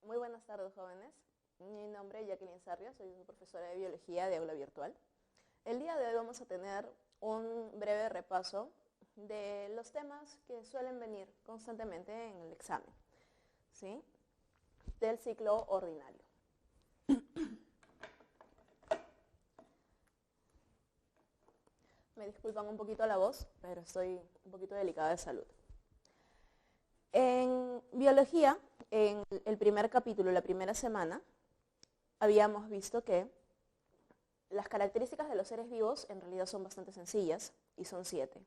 Muy buenas tardes, jóvenes. Mi nombre es Jacqueline Sarria, soy una profesora de biología de aula virtual. El día de hoy vamos a tener un breve repaso de los temas que suelen venir constantemente en el examen, ¿sí? Del ciclo ordinario. Me disculpan un poquito la voz, pero estoy un poquito delicada de salud. En biología, en el primer capítulo, la primera semana, habíamos visto que las características de los seres vivos en realidad son bastante sencillas y son 7.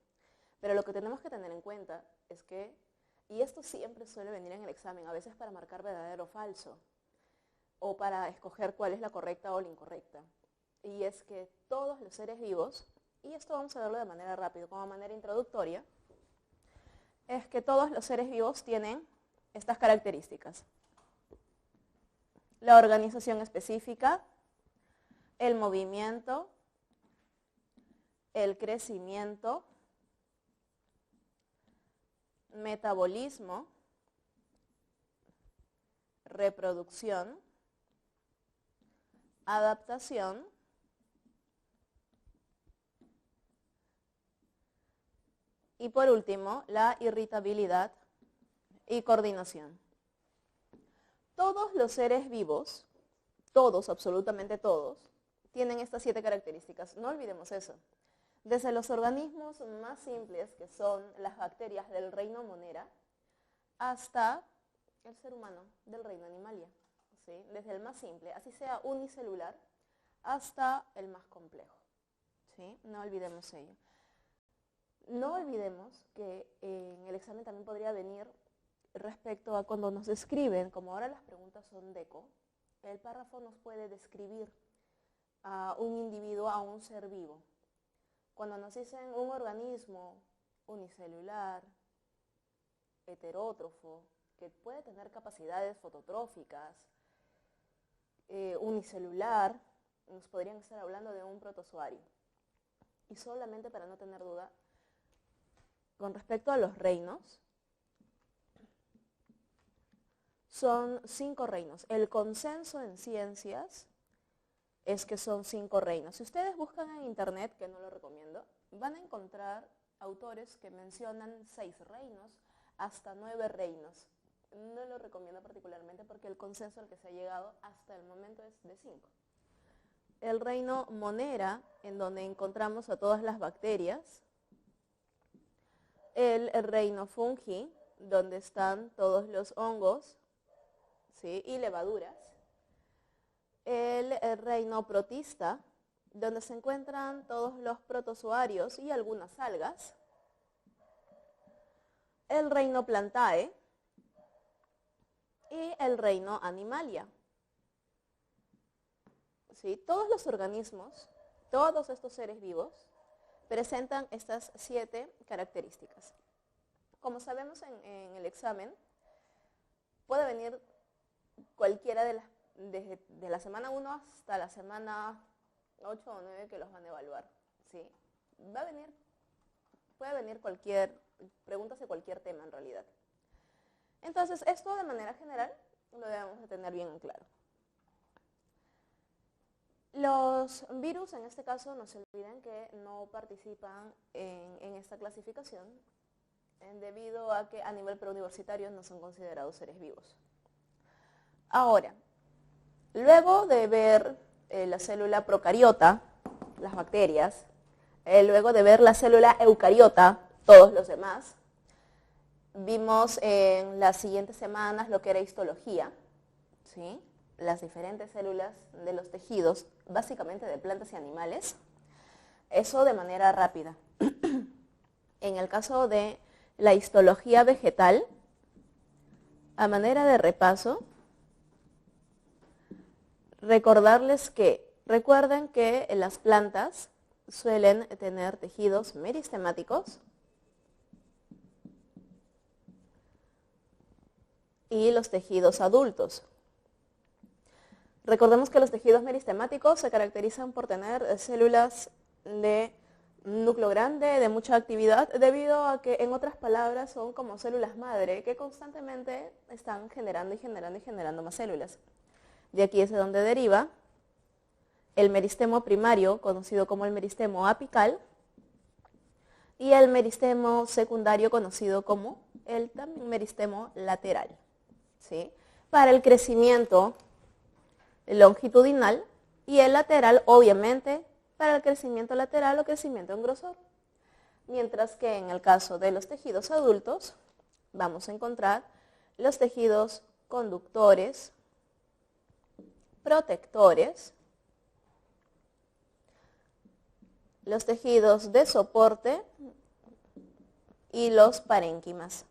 Pero lo que tenemos que tener en cuenta es que, y esto siempre suele venir en el examen, a veces para marcar verdadero o falso, o para escoger cuál es la correcta o la incorrecta, y es que todos los seres vivos, y esto vamos a verlo de manera rápida, como manera introductoria, es que todos los seres vivos tienen estas características. La organización específica, el movimiento, el crecimiento, metabolismo, reproducción, adaptación, y por último, la irritabilidad y coordinación. Todos los seres vivos, todos, absolutamente todos, tienen estas 7 características. No olvidemos eso. Desde los organismos más simples, que son las bacterias del reino Monera, hasta el ser humano del reino Animalia, ¿sí? Desde el más simple, así sea unicelular, hasta el más complejo, ¿sí? No olvidemos ello. No olvidemos que en el examen también podría venir respecto a cuando nos describen, como ahora las preguntas son DECO, el párrafo nos puede describir a un individuo, a un ser vivo. Cuando nos dicen un organismo unicelular, heterótrofo, que puede tener capacidades fototróficas, unicelular, nos podrían estar hablando de un protozoario. Y solamente para no tener duda, con respecto a los reinos, son 5 reinos. El consenso en ciencias es que son 5 reinos. Si ustedes buscan en internet, que no lo recomiendo, van a encontrar autores que mencionan 6 reinos hasta 9 reinos. No lo recomiendo particularmente porque el consenso al que se ha llegado hasta el momento es de 5. El reino Monera, en donde encontramos a todas las bacterias. El reino Fungi, donde están todos los hongos, ¿sí? Y levaduras. El reino Protista, donde se encuentran todos los protozoarios y algunas algas. El reino Plantae y el reino Animalia. ¿Sí? Todos los organismos, todos estos seres vivos, presentan estas 7 características. Como sabemos en el examen, puede venir cualquiera desde la semana 1 hasta la semana 8 o 9 que los van a evaluar, ¿sí? Puede venir preguntas de cualquier tema en realidad. Entonces, esto de manera general lo debemos de tener bien en claro. Los virus, en este caso, no se olviden que no participan en esta clasificación debido a que a nivel preuniversitario no son considerados seres vivos. Ahora, luego de ver la célula procariota, las bacterias, luego de ver la célula eucariota, todos los demás, vimos en las siguientes semanas lo que era histología, ¿sí? Las diferentes células de los tejidos, básicamente de plantas y animales, eso de manera rápida. En el caso de la histología vegetal, a manera de repaso, recuerden que las plantas suelen tener tejidos meristemáticos y los tejidos adultos. Recordemos que los tejidos meristemáticos se caracterizan por tener células de Un núcleo grande, de mucha actividad, debido a que, en otras palabras, son como células madre que constantemente están generando y generando y generando más células. De aquí es de donde deriva el meristemo primario, conocido como el meristemo apical, y el meristemo secundario, conocido como el también meristemo lateral, ¿sí? Para el crecimiento longitudinal, y el lateral, obviamente, para el crecimiento lateral o crecimiento en grosor. Mientras que en el caso de los tejidos adultos, vamos a encontrar los tejidos conductores, protectores, los tejidos de soporte y los parénquimas.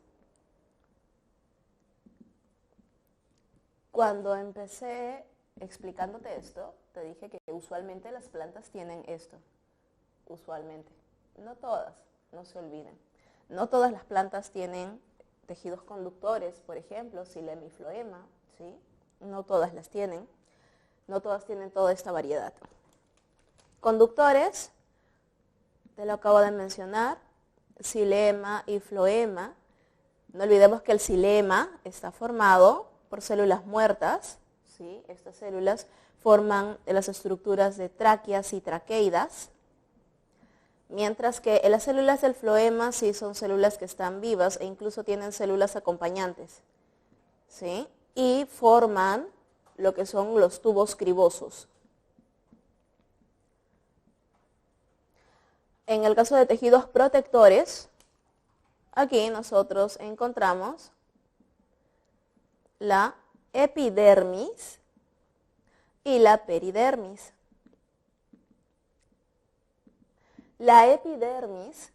Cuando empecé explicándote esto, te dije que usualmente las plantas tienen esto. Usualmente. No todas, no se olviden. No todas las plantas tienen tejidos conductores, por ejemplo, xilema y floema, ¿sí? No todas las tienen. No todas tienen toda esta variedad. Conductores, te lo acabo de mencionar, xilema y floema. No olvidemos que el xilema está formado por células muertas, ¿sí? Estas células forman las estructuras de tráqueas y traqueidas, mientras que las células del floema sí son células que están vivas e incluso tienen células acompañantes, ¿sí? Y forman lo que son los tubos cribosos. En el caso de tejidos protectores, aquí nosotros encontramos la epidermis y la peridermis. La epidermis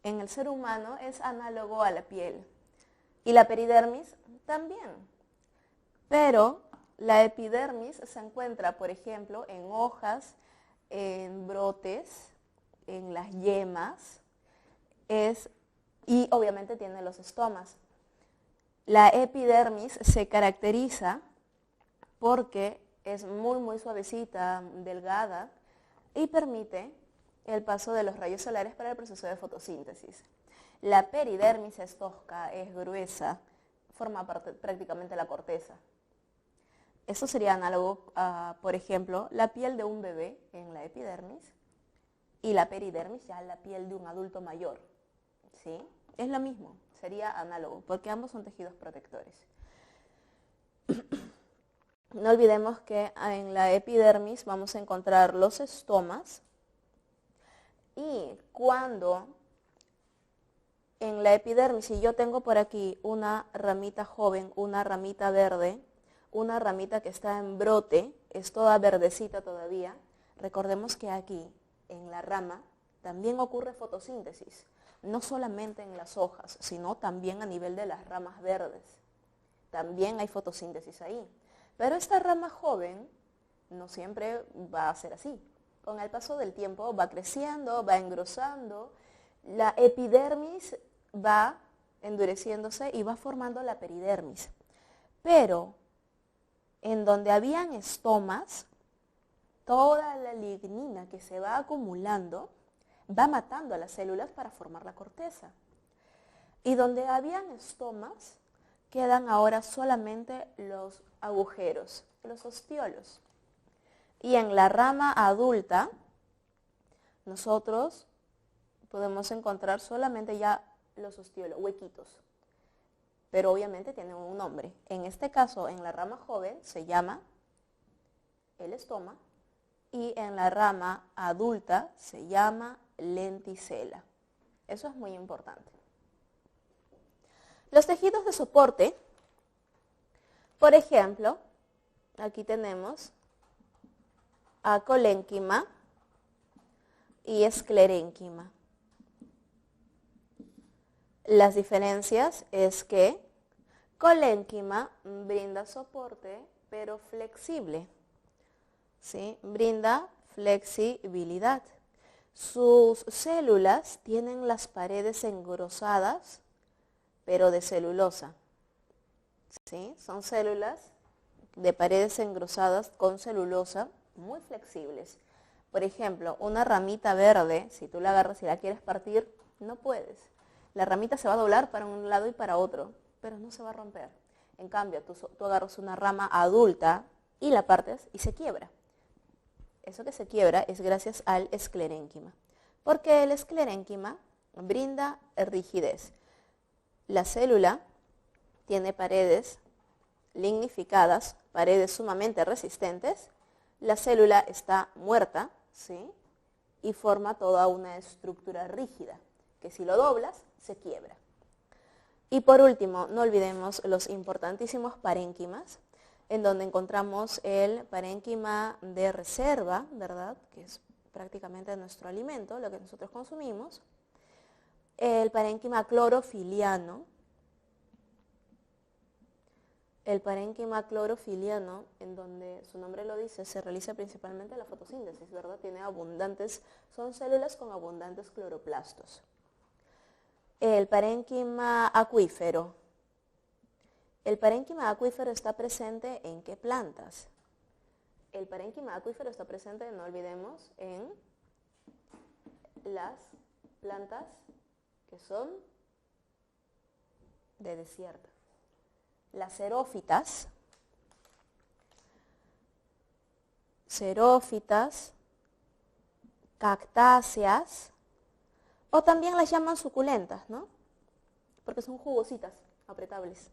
en el ser humano es análogo a la piel y la peridermis también. Pero la epidermis se encuentra, por ejemplo, en hojas, en brotes, en las yemas, y obviamente tiene los estomas. La epidermis se caracteriza porque es muy, muy suavecita, delgada, y permite el paso de los rayos solares para el proceso de fotosíntesis. La peridermis es tosca, es gruesa, forma parte prácticamente la corteza. Esto sería análogo a, por ejemplo, la piel de un bebé en la epidermis y la peridermis ya la piel de un adulto mayor, ¿sí? Es lo mismo, sería análogo, porque ambos son tejidos protectores. No olvidemos que en la epidermis vamos a encontrar los estomas, y cuando en la epidermis, si yo tengo por aquí una ramita joven, una ramita verde, una ramita que está en brote, es toda verdecita todavía, recordemos que aquí en la rama también ocurre fotosíntesis, no solamente en las hojas, sino también a nivel de las ramas verdes. También hay fotosíntesis ahí. Pero esta rama joven no siempre va a ser así. Con el paso del tiempo va creciendo, va engrosando, la epidermis va endureciéndose y va formando la peridermis. Pero en donde habían estomas, toda la lignina que se va acumulando va matando a las células para formar la corteza. Y donde habían estomas, quedan ahora solamente los agujeros, los ostiolos. Y en la rama adulta, nosotros podemos encontrar solamente ya los ostiolos, huequitos. Pero obviamente tienen un nombre. En este caso, en la rama joven, se llama el estoma, y en la rama adulta se llama lenticela. Eso es muy importante. Los tejidos de soporte, por ejemplo, aquí tenemos acolénquima y esclerénquima. Las diferencias es que colénquima brinda soporte, pero flexible, ¿sí? Brinda flexibilidad. Sus células tienen las paredes engrosadas, pero de celulosa, ¿sí? Son células de paredes engrosadas con celulosa, muy flexibles. Por ejemplo, una ramita verde, si tú la agarras y la quieres partir, no puedes. La ramita se va a doblar para un lado y para otro, pero no se va a romper. En cambio, tú agarras una rama adulta y la partes y se quiebra. Eso que se quiebra es gracias al esclerénquima, porque el esclerénquima brinda rigidez. La célula tiene paredes lignificadas, paredes sumamente resistentes. La célula está muerta, ¿sí? Y forma toda una estructura rígida, que si lo doblas, se quiebra. Y por último, no olvidemos los importantísimos parénquimas, en donde encontramos el parénquima de reserva, ¿verdad? Que es prácticamente nuestro alimento, lo que nosotros consumimos. El parénquima clorofiliano. El parénquima clorofiliano, en donde su nombre lo dice, se realiza principalmente la fotosíntesis, ¿verdad? Son células con abundantes cloroplastos. El parénquima acuífero. El parénquima acuífero está presente ¿en qué plantas? El parénquima acuífero está presente, no olvidemos, en las plantas que son de desierto. Las xerófitas, cactáceas, o también las llaman suculentas, ¿no? Porque son jugositas, apretables.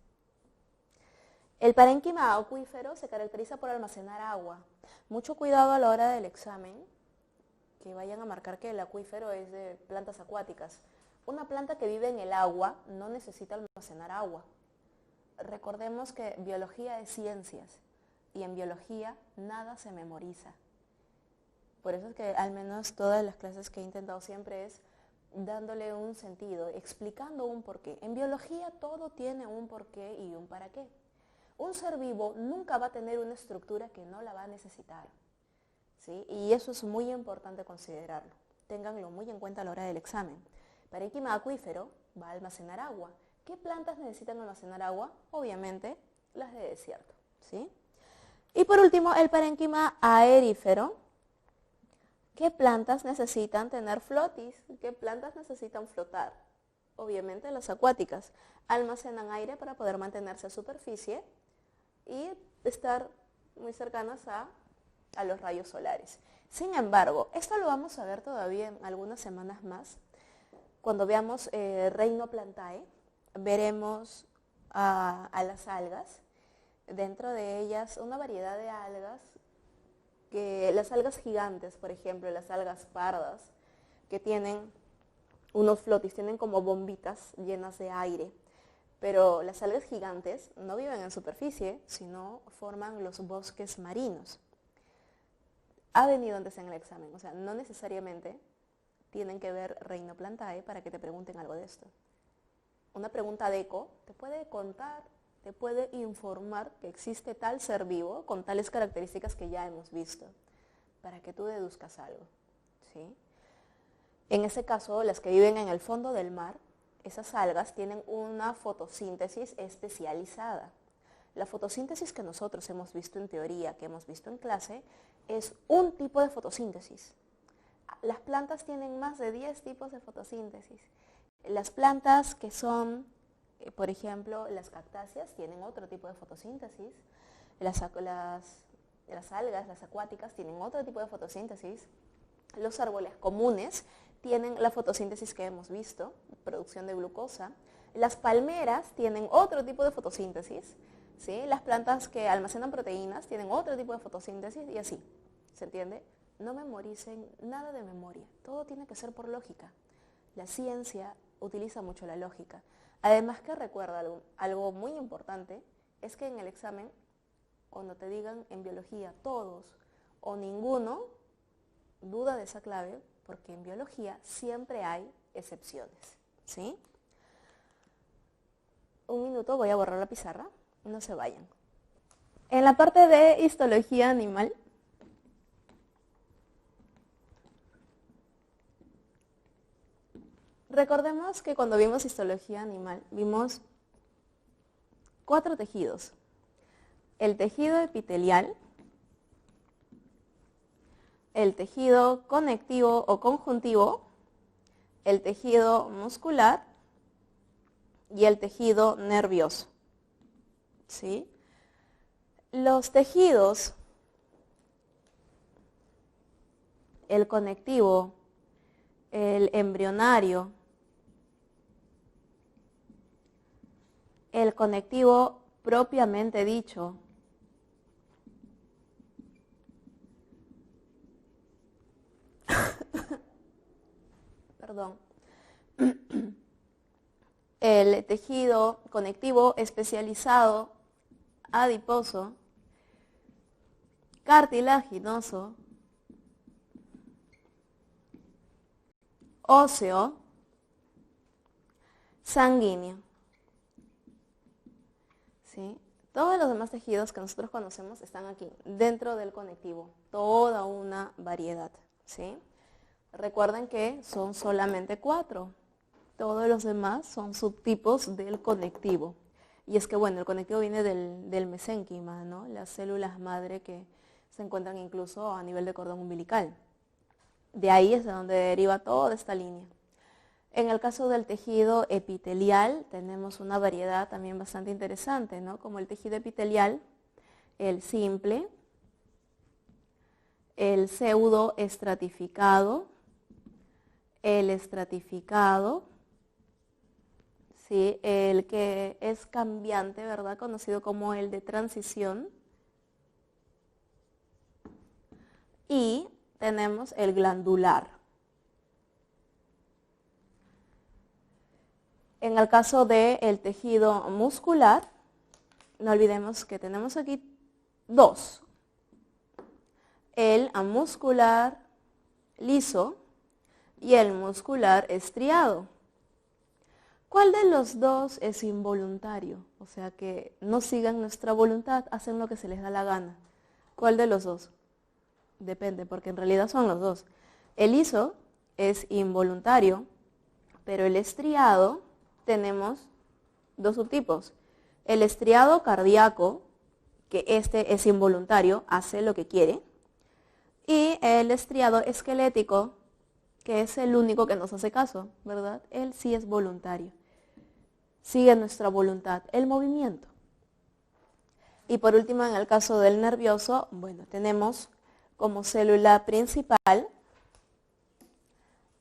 El parénquima acuífero se caracteriza por almacenar agua. Mucho cuidado a la hora del examen, que vayan a marcar que el acuífero es de plantas acuáticas. Una planta que vive en el agua no necesita almacenar agua. Recordemos que biología es ciencias y en biología nada se memoriza. Por eso es que al menos todas las clases que he intentado siempre es dándole un sentido, explicando un porqué. En biología todo tiene un porqué y un para qué. Un ser vivo nunca va a tener una estructura que no la va a necesitar, ¿sí? Y eso es muy importante considerarlo. Ténganlo muy en cuenta a la hora del examen. Parénquima acuífero va a almacenar agua. ¿Qué plantas necesitan almacenar agua? Obviamente las de desierto, ¿sí? Y por último, el parénquima aerífero. ¿Qué plantas necesitan tener flotis? ¿Qué plantas necesitan flotar? Obviamente las acuáticas. Almacenan aire para poder mantenerse a superficie y estar muy cercanas a los rayos solares. Sin embargo, esto lo vamos a ver todavía en algunas semanas más. Cuando veamos Rhinoplantae, veremos a las algas. Dentro de ellas una variedad de algas, que las algas gigantes, por ejemplo, las algas pardas, que tienen unos flotis, tienen como bombitas llenas de aire. Pero las algas gigantes no viven en superficie, sino forman los bosques marinos. Ha venido antes en el examen, o sea, no necesariamente tienen que ver Rhinoplantae para que te pregunten algo de esto. Una pregunta de eco te puede contar, te puede informar que existe tal ser vivo con tales características que ya hemos visto, para que tú deduzcas algo, ¿sí? En ese caso, las que viven en el fondo del mar, esas algas tienen una fotosíntesis especializada. La fotosíntesis que nosotros hemos visto en teoría, que hemos visto en clase, es un tipo de fotosíntesis. Las plantas tienen más de 10 tipos de fotosíntesis. Las plantas que son, por ejemplo, las cactáceas tienen otro tipo de fotosíntesis. Las algas, las acuáticas, tienen otro tipo de fotosíntesis. Los árboles comunes tienen la fotosíntesis que hemos visto, producción de glucosa. Las palmeras tienen otro tipo de fotosíntesis, ¿sí? Las plantas que almacenan proteínas tienen otro tipo de fotosíntesis y así, ¿se entiende? No memoricen nada de memoria, todo tiene que ser por lógica. La ciencia utiliza mucho la lógica. Además que recuerda algo muy importante, es que en el examen, cuando te digan en biología todos o ninguno, duda de esa clave, porque en biología siempre hay excepciones, ¿sí? Un minuto, voy a borrar la pizarra, no se vayan. En la parte de histología animal, recordemos que cuando vimos histología animal, vimos 4 tejidos. El tejido epitelial, el tejido conectivo o conjuntivo, el tejido muscular y el tejido nervioso. ¿Sí? Los tejidos, el conectivo, el embrionario, el conectivo propiamente dicho, perdón, el tejido conectivo especializado, adiposo, cartilaginoso, óseo, sanguíneo. ¿Sí? Todos los demás tejidos que nosotros conocemos están aquí, dentro del conectivo, toda una variedad. ¿Sí? Recuerden que son solamente 4. Todos los demás son subtipos del conectivo. Y es que, bueno, el conectivo viene del mesénquima, ¿no? Las células madre que se encuentran incluso a nivel de cordón umbilical. De ahí es de donde deriva toda esta línea. En el caso del tejido epitelial tenemos una variedad también bastante interesante, ¿no? Como el tejido epitelial, el simple, el pseudoestratificado, el estratificado, ¿sí? El que es cambiante, ¿verdad? Conocido como el de transición. Y tenemos el glandular. En el caso del tejido muscular, no olvidemos que tenemos aquí 2. El amuscular liso y el muscular estriado. ¿Cuál de los dos es involuntario? O sea, que no sigan nuestra voluntad, hacen lo que se les da la gana. ¿Cuál de los dos? Depende, porque en realidad son los dos. El liso es involuntario, pero el estriado tenemos 2 subtipos. El estriado cardíaco, que este es involuntario, hace lo que quiere. Y el estriado esquelético, que es el único que nos hace caso, ¿verdad? Él sí es voluntario. Sigue nuestra voluntad, el movimiento. Y por último, en el caso del nervioso, bueno, tenemos como célula principal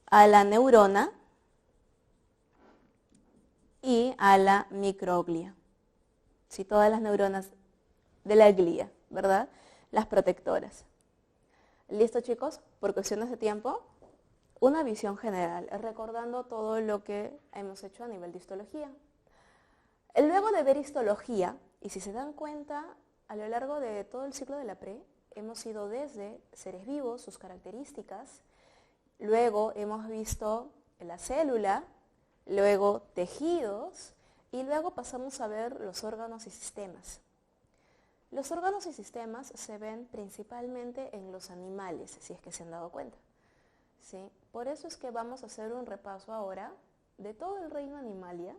a la neurona y a la microglia. Sí, todas las neuronas de la glía, ¿verdad? Las protectoras. ¿Listo, chicos? Por cuestiones de tiempo, una visión general, recordando todo lo que hemos hecho a nivel de histología. Luego de ver histología, y si se dan cuenta, a lo largo de todo el ciclo de la pre, hemos ido desde seres vivos, sus características, luego hemos visto la célula, luego tejidos, y luego pasamos a ver los órganos y sistemas. Los órganos y sistemas se ven principalmente en los animales, si es que se han dado cuenta. ¿Sí? Por eso es que vamos a hacer un repaso ahora de todo el reino animalia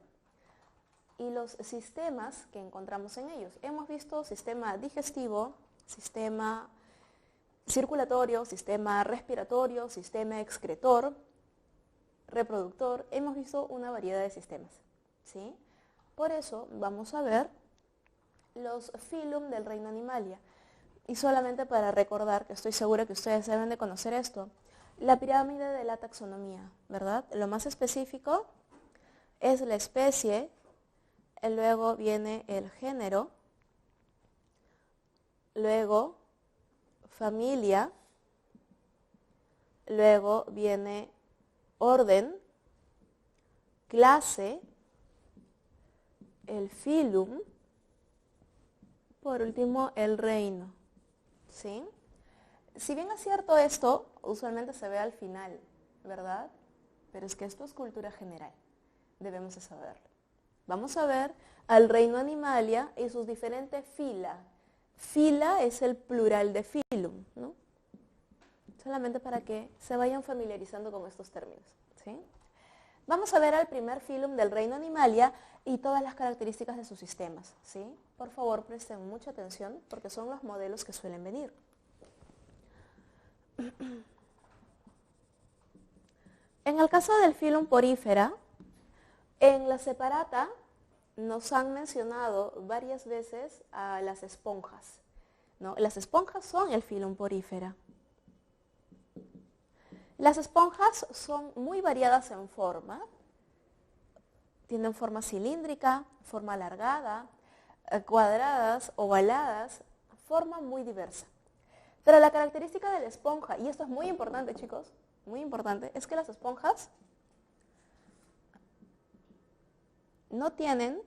y los sistemas que encontramos en ellos. Hemos visto sistema digestivo, sistema circulatorio, sistema respiratorio, sistema excretor, reproductor. Hemos visto una variedad de sistemas. ¿Sí? Por eso vamos a ver los filum del reino animalia. Y solamente para recordar, que estoy segura que ustedes deben de conocer esto, la pirámide de la taxonomía, ¿verdad? Lo más específico es la especie, luego viene el género, luego familia, luego viene orden, clase, el filum, por último el reino. ¿Sí? Si bien es cierto esto, usualmente se ve al final, ¿verdad? Pero es que esto es cultura general, debemos de saberlo. Vamos a ver al reino animalia y sus diferentes fila. Fila es el plural de filum, ¿no? Solamente para que se vayan familiarizando con estos términos, ¿sí? Vamos a ver al primer filum del reino animalia y todas las características de sus sistemas, ¿sí? Por favor, presten mucha atención porque son los modelos que suelen venir. En el caso del filum porífera, en la separata nos han mencionado varias veces a las esponjas, ¿no? Las esponjas son el filum porífera. Las esponjas son muy variadas en forma. Tienen forma cilíndrica, forma alargada, cuadradas, ovaladas, forma muy diversa. Pero la característica de la esponja, y esto es muy importante, chicos, muy importante, es que las esponjas no tienen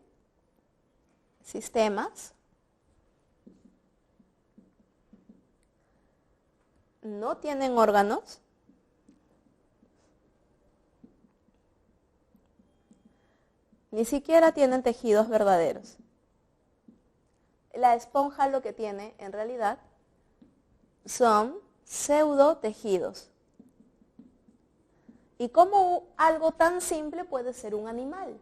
sistemas, no tienen órganos, ni siquiera tienen tejidos verdaderos. La esponja lo que tiene en realidad son pseudotejidos. ¿Y cómo algo tan simple puede ser un animal?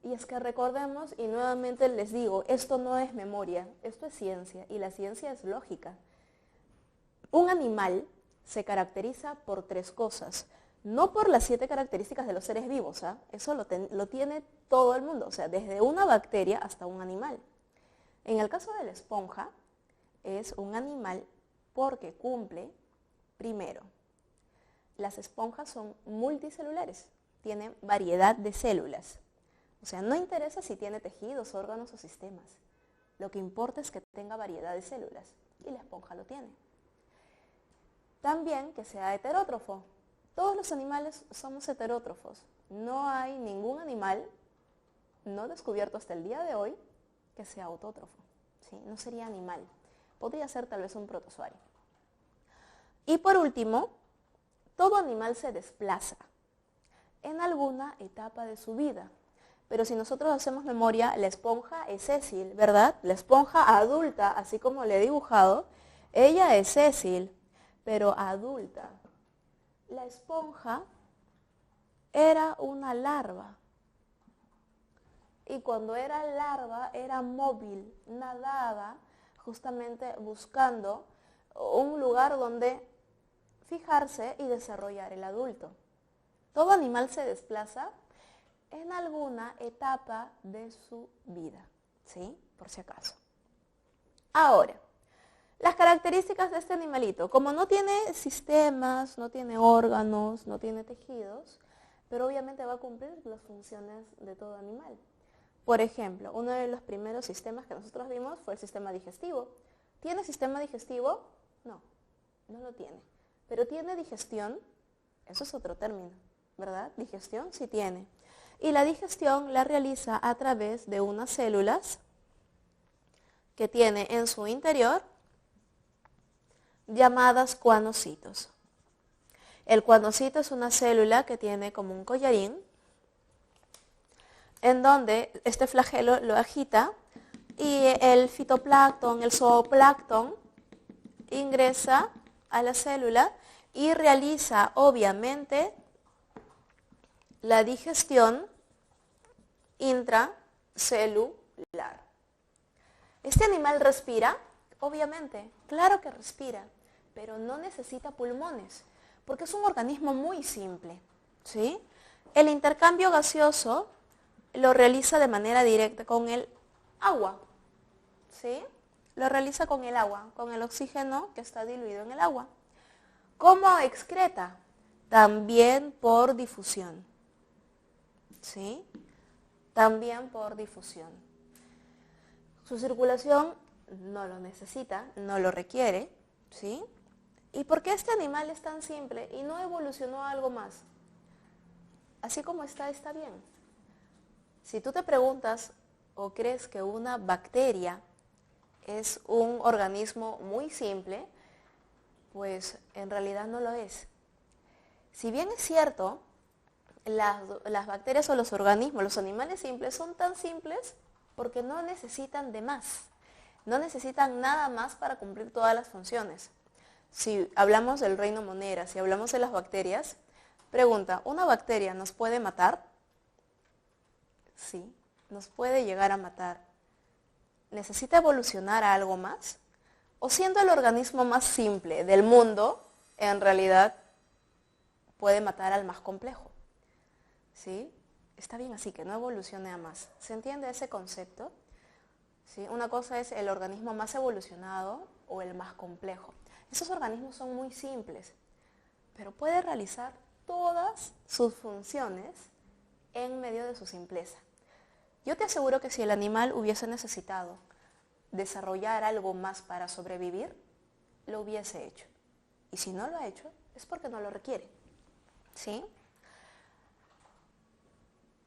Y es que recordemos, y nuevamente les digo, esto no es memoria, esto es ciencia, y la ciencia es lógica. Un animal se caracteriza por 3 cosas, no por las 7 características de los seres vivos, ¿ah? Eso lo tiene todo el mundo, o sea, desde una bacteria hasta un animal. En el caso de la esponja, es un animal porque cumple, primero, las esponjas son multicelulares, tienen variedad de células. O sea, no interesa si tiene tejidos, órganos o sistemas. Lo que importa es que tenga variedad de células, y la esponja lo tiene. También que sea heterótrofo. Todos los animales somos heterótrofos. No hay ningún animal no descubierto hasta el día de hoy que sea autótrofo. ¿Sí? No sería animal. Podría ser tal vez un protozoario. Y por último, todo animal se desplaza en alguna etapa de su vida. Pero si nosotros hacemos memoria, la esponja es sésil, ¿verdad? La esponja adulta, así como le he dibujado, ella es sésil, pero adulta. La esponja era una larva. Y cuando era larva, era móvil, nadaba justamente buscando un lugar donde fijarse y desarrollar el adulto. Todo animal se desplaza en alguna etapa de su vida, ¿sí? Por si acaso. Ahora, las características de este animalito, como no tiene sistemas, no tiene órganos, no tiene tejidos, pero obviamente va a cumplir las funciones de todo animal. Por ejemplo, uno de los primeros sistemas que nosotros vimos fue el sistema digestivo. ¿Tiene sistema digestivo? No, no lo tiene. ¿Pero tiene digestión? Eso es otro término, ¿verdad? Digestión sí tiene. Y la digestión la realiza a través de unas células que tiene en su interior llamadas cuanocitos. El cuanocito es una célula que tiene como un collarín en donde este flagelo lo agita y el fitoplancton, el zooplancton, ingresa a la célula y realiza obviamente la digestión intracelular. ¿Este animal respira? Obviamente, claro que respira, pero no necesita pulmones, porque es un organismo muy simple, ¿sí? El intercambio gaseoso lo realiza de manera directa con el agua, ¿sí? Lo realiza con el agua, con el oxígeno que está diluido en el agua. ¿Cómo excreta? También por difusión, ¿sí? También por difusión. Su circulación no lo necesita, no lo requiere, ¿sí? ¿Y por qué este animal es tan simple y no evolucionó a algo más? Así como está, está bien. Si tú te preguntas o crees que una bacteria es un organismo muy simple, pues en realidad no lo es. Si bien es cierto, las bacterias o los organismos, los animales simples son tan simples porque no necesitan de más. No necesitan nada más para cumplir todas las funciones. Si hablamos del reino Monera, si hablamos de las bacterias, pregunta, ¿una bacteria nos puede matar? Sí, nos puede llegar a matar. ¿Necesita evolucionar a algo más? ¿O siendo el organismo más simple del mundo, en realidad puede matar al más complejo. ¿Sí? Está bien así, que no evolucione a más. ¿Se entiende ese concepto? ¿Sí? Una cosa es el organismo más evolucionado o el más complejo. Esos organismos son muy simples, pero puede realizar todas sus funciones en medio de su simpleza. Yo te aseguro que si el animal hubiese necesitado desarrollar algo más para sobrevivir, lo hubiese hecho. Y si no lo ha hecho, es porque no lo requiere. ¿Sí?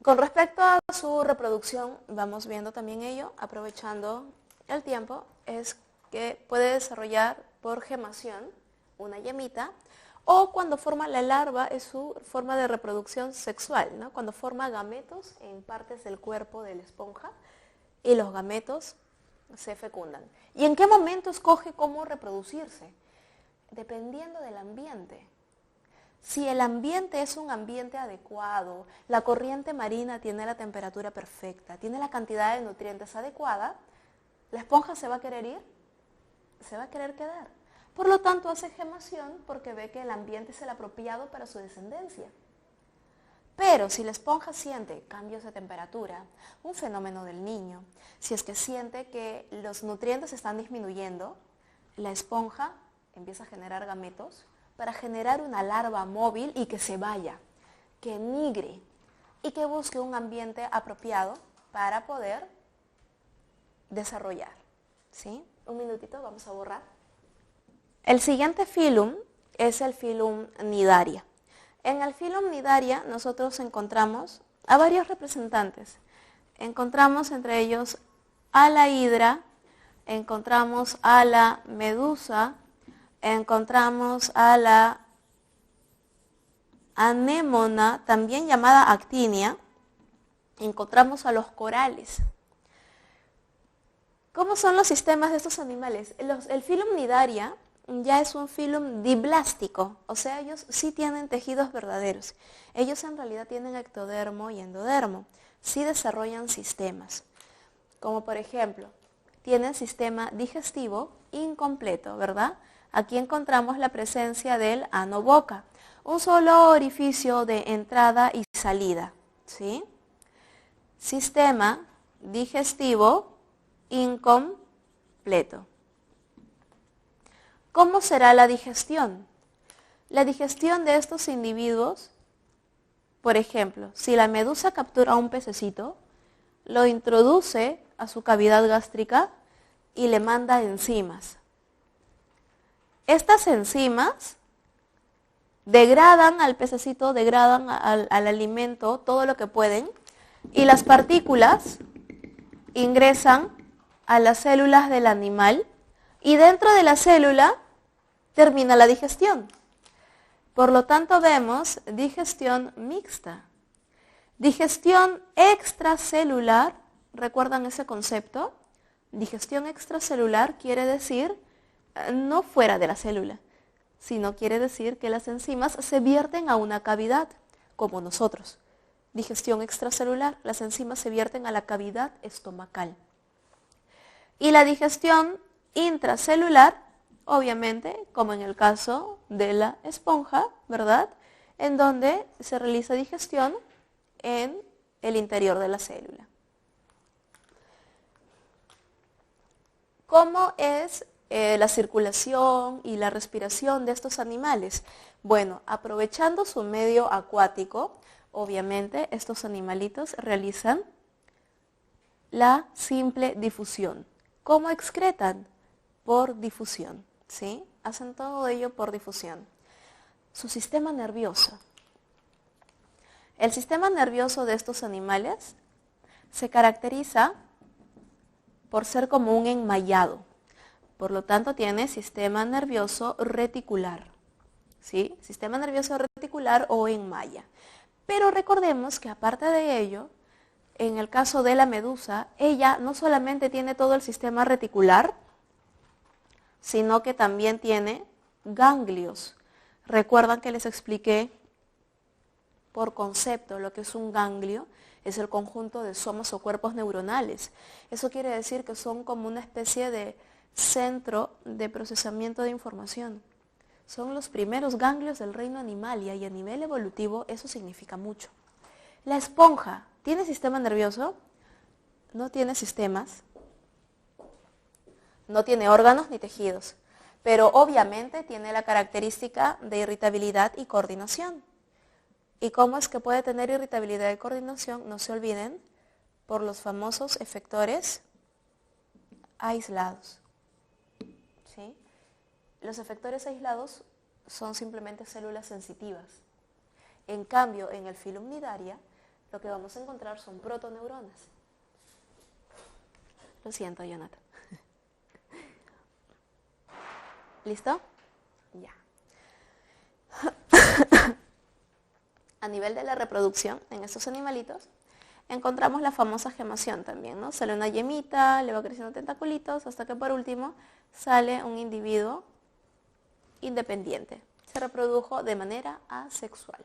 Con respecto a su reproducción, vamos viendo también ello, aprovechando el tiempo, es que puede desarrollar por gemación una yemita, o cuando forma la larva es su forma de reproducción sexual, ¿no? Cuando forma gametos en partes del cuerpo de la esponja y los gametos se fecundan. ¿Y en qué momento escoge cómo reproducirse? Dependiendo del ambiente. Si el ambiente es un ambiente adecuado, la corriente marina tiene la temperatura perfecta, tiene la cantidad de nutrientes adecuada, la esponja se va a querer ir, se va a querer quedar. Por lo tanto, hace gemación porque ve que el ambiente es el apropiado para su descendencia. Pero si la esponja siente cambios de temperatura, un fenómeno del niño, si es que siente que los nutrientes están disminuyendo, la esponja empieza a generar gametos para generar una larva móvil y que se vaya, que migre y que busque un ambiente apropiado para poder desarrollar. ¿Sí? Un minutito, vamos a borrar. El siguiente filum es el filum Cnidaria. En el filum Cnidaria nosotros encontramos a varios representantes. Encontramos entre ellos a la hidra, encontramos a la medusa, encontramos a la anémona, también llamada actinia, encontramos a los corales. ¿Cómo son los sistemas de estos animales? El filum Cnidaria ya es un filum diblástico, o sea, ellos sí tienen tejidos verdaderos. Ellos en realidad tienen ectodermo y endodermo, sí desarrollan sistemas. Como por ejemplo, tienen sistema digestivo incompleto, ¿verdad? Aquí encontramos la presencia del ano-boca, un solo orificio de entrada y salida, ¿sí? Sistema digestivo incompleto. ¿Cómo será la digestión? La digestión de estos individuos, por ejemplo, si la medusa captura a un pececito, lo introduce a su cavidad gástrica y le manda enzimas. Estas enzimas degradan al pececito, degradan al alimento todo lo que pueden, y las partículas ingresan a las células del animal y dentro de la célula termina la digestión. Por lo tanto vemos digestión mixta. Digestión extracelular, ¿recuerdan ese concepto? Digestión extracelular quiere decir no fuera de la célula, sino quiere decir que las enzimas se vierten a una cavidad, como nosotros. Digestión extracelular, las enzimas se vierten a la cavidad estomacal. Y la digestión intracelular, obviamente, como en el caso de la esponja, ¿verdad? En donde se realiza digestión en el interior de la célula. ¿Cómo es la circulación y la respiración de estos animales? Bueno, aprovechando su medio acuático, obviamente estos animalitos realizan la simple difusión. ¿Cómo excretan? Por difusión, ¿sí? Hacen todo ello por difusión. Su sistema nervioso. El sistema nervioso de estos animales se caracteriza por ser como un enmayado. Por lo tanto, tiene sistema nervioso reticular, ¿sí? Sistema nervioso reticular o enmaya. Pero recordemos que aparte de ello, en el caso de la medusa, ella no solamente tiene todo el sistema reticular, sino que también tiene ganglios. Recuerdan que les expliqué por concepto lo que es un ganglio, es el conjunto de somas o cuerpos neuronales. Eso quiere decir que son como una especie de centro de procesamiento de información. Son los primeros ganglios del reino animalia y a nivel evolutivo eso significa mucho. La esponja, ¿tiene sistema nervioso? No tiene sistemas. No tiene órganos ni tejidos. Pero obviamente tiene la característica de irritabilidad y coordinación. ¿Y cómo es que puede tener irritabilidad y coordinación? No se olviden, por los famosos efectores aislados. ¿Sí? Los efectores aislados son simplemente células sensitivas. En cambio, en el filum nidaria, lo que vamos a encontrar son protoneuronas. Lo siento, Jonathan. ¿Listo? Ya. A nivel de la reproducción, en estos animalitos, encontramos la famosa gemación también, ¿no? Sale una yemita, le va creciendo tentaculitos, hasta que por último sale un individuo independiente. Se reprodujo de manera asexual.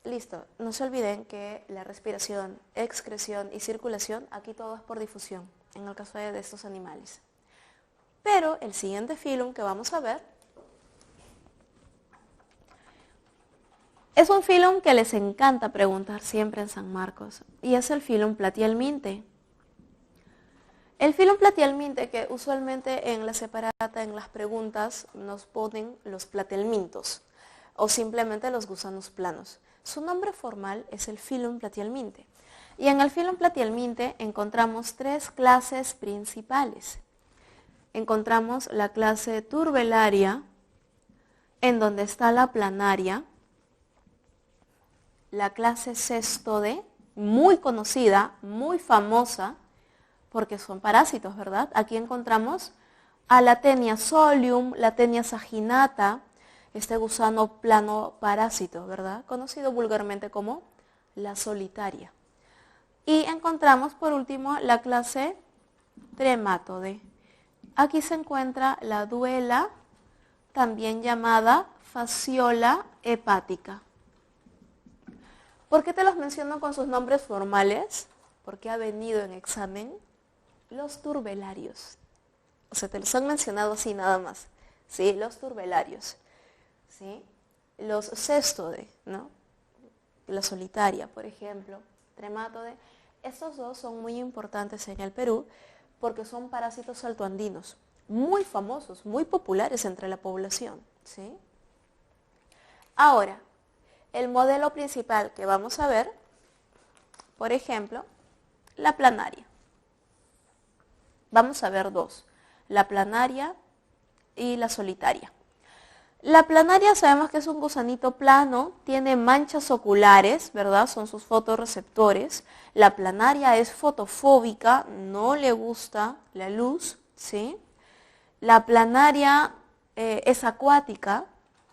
Listo. No se olviden que la respiración, excreción y circulación, aquí todo es por difusión, en el caso de estos animales. Pero el siguiente filum que vamos a ver es un filum que les encanta preguntar siempre en San Marcos, y es el filum Platyhelminthe. El filum Platyhelminthe, que usualmente en la separata, en las preguntas, nos ponen los platelmintos, o simplemente los gusanos planos. Su nombre formal es el filum Platyhelminthe. Y en el filum Platyhelminthe encontramos tres clases principales. Encontramos la clase Turbellaria, en donde está la planaria, la clase Cestode, muy conocida, muy famosa, porque son parásitos, ¿verdad? Aquí encontramos a la Taenia solium, la Taenia saginata, este gusano plano parásito, ¿verdad? Conocido vulgarmente como la solitaria. Y encontramos por último la clase Trematode. Aquí se encuentra la duela, también llamada fasciola hepática. ¿Por qué te los menciono con sus nombres formales? Porque ha venido en examen los turbellarios. O sea, te los han mencionado así nada más. ¿Sí? Los turbellarios. ¿Sí? Los cestode, ¿no? La solitaria, por ejemplo, trematode. Estos dos son muy importantes en el Perú porque son parásitos altoandinos, muy famosos, muy populares entre la población. ¿Sí? Ahora, el modelo principal que vamos a ver, por ejemplo, la planaria. Vamos a ver dos, la planaria y la solitaria. La planaria sabemos que es un gusanito plano, tiene manchas oculares, ¿verdad? Son sus fotorreceptores. La planaria es fotofóbica, no le gusta la luz, ¿sí? La planaria es acuática,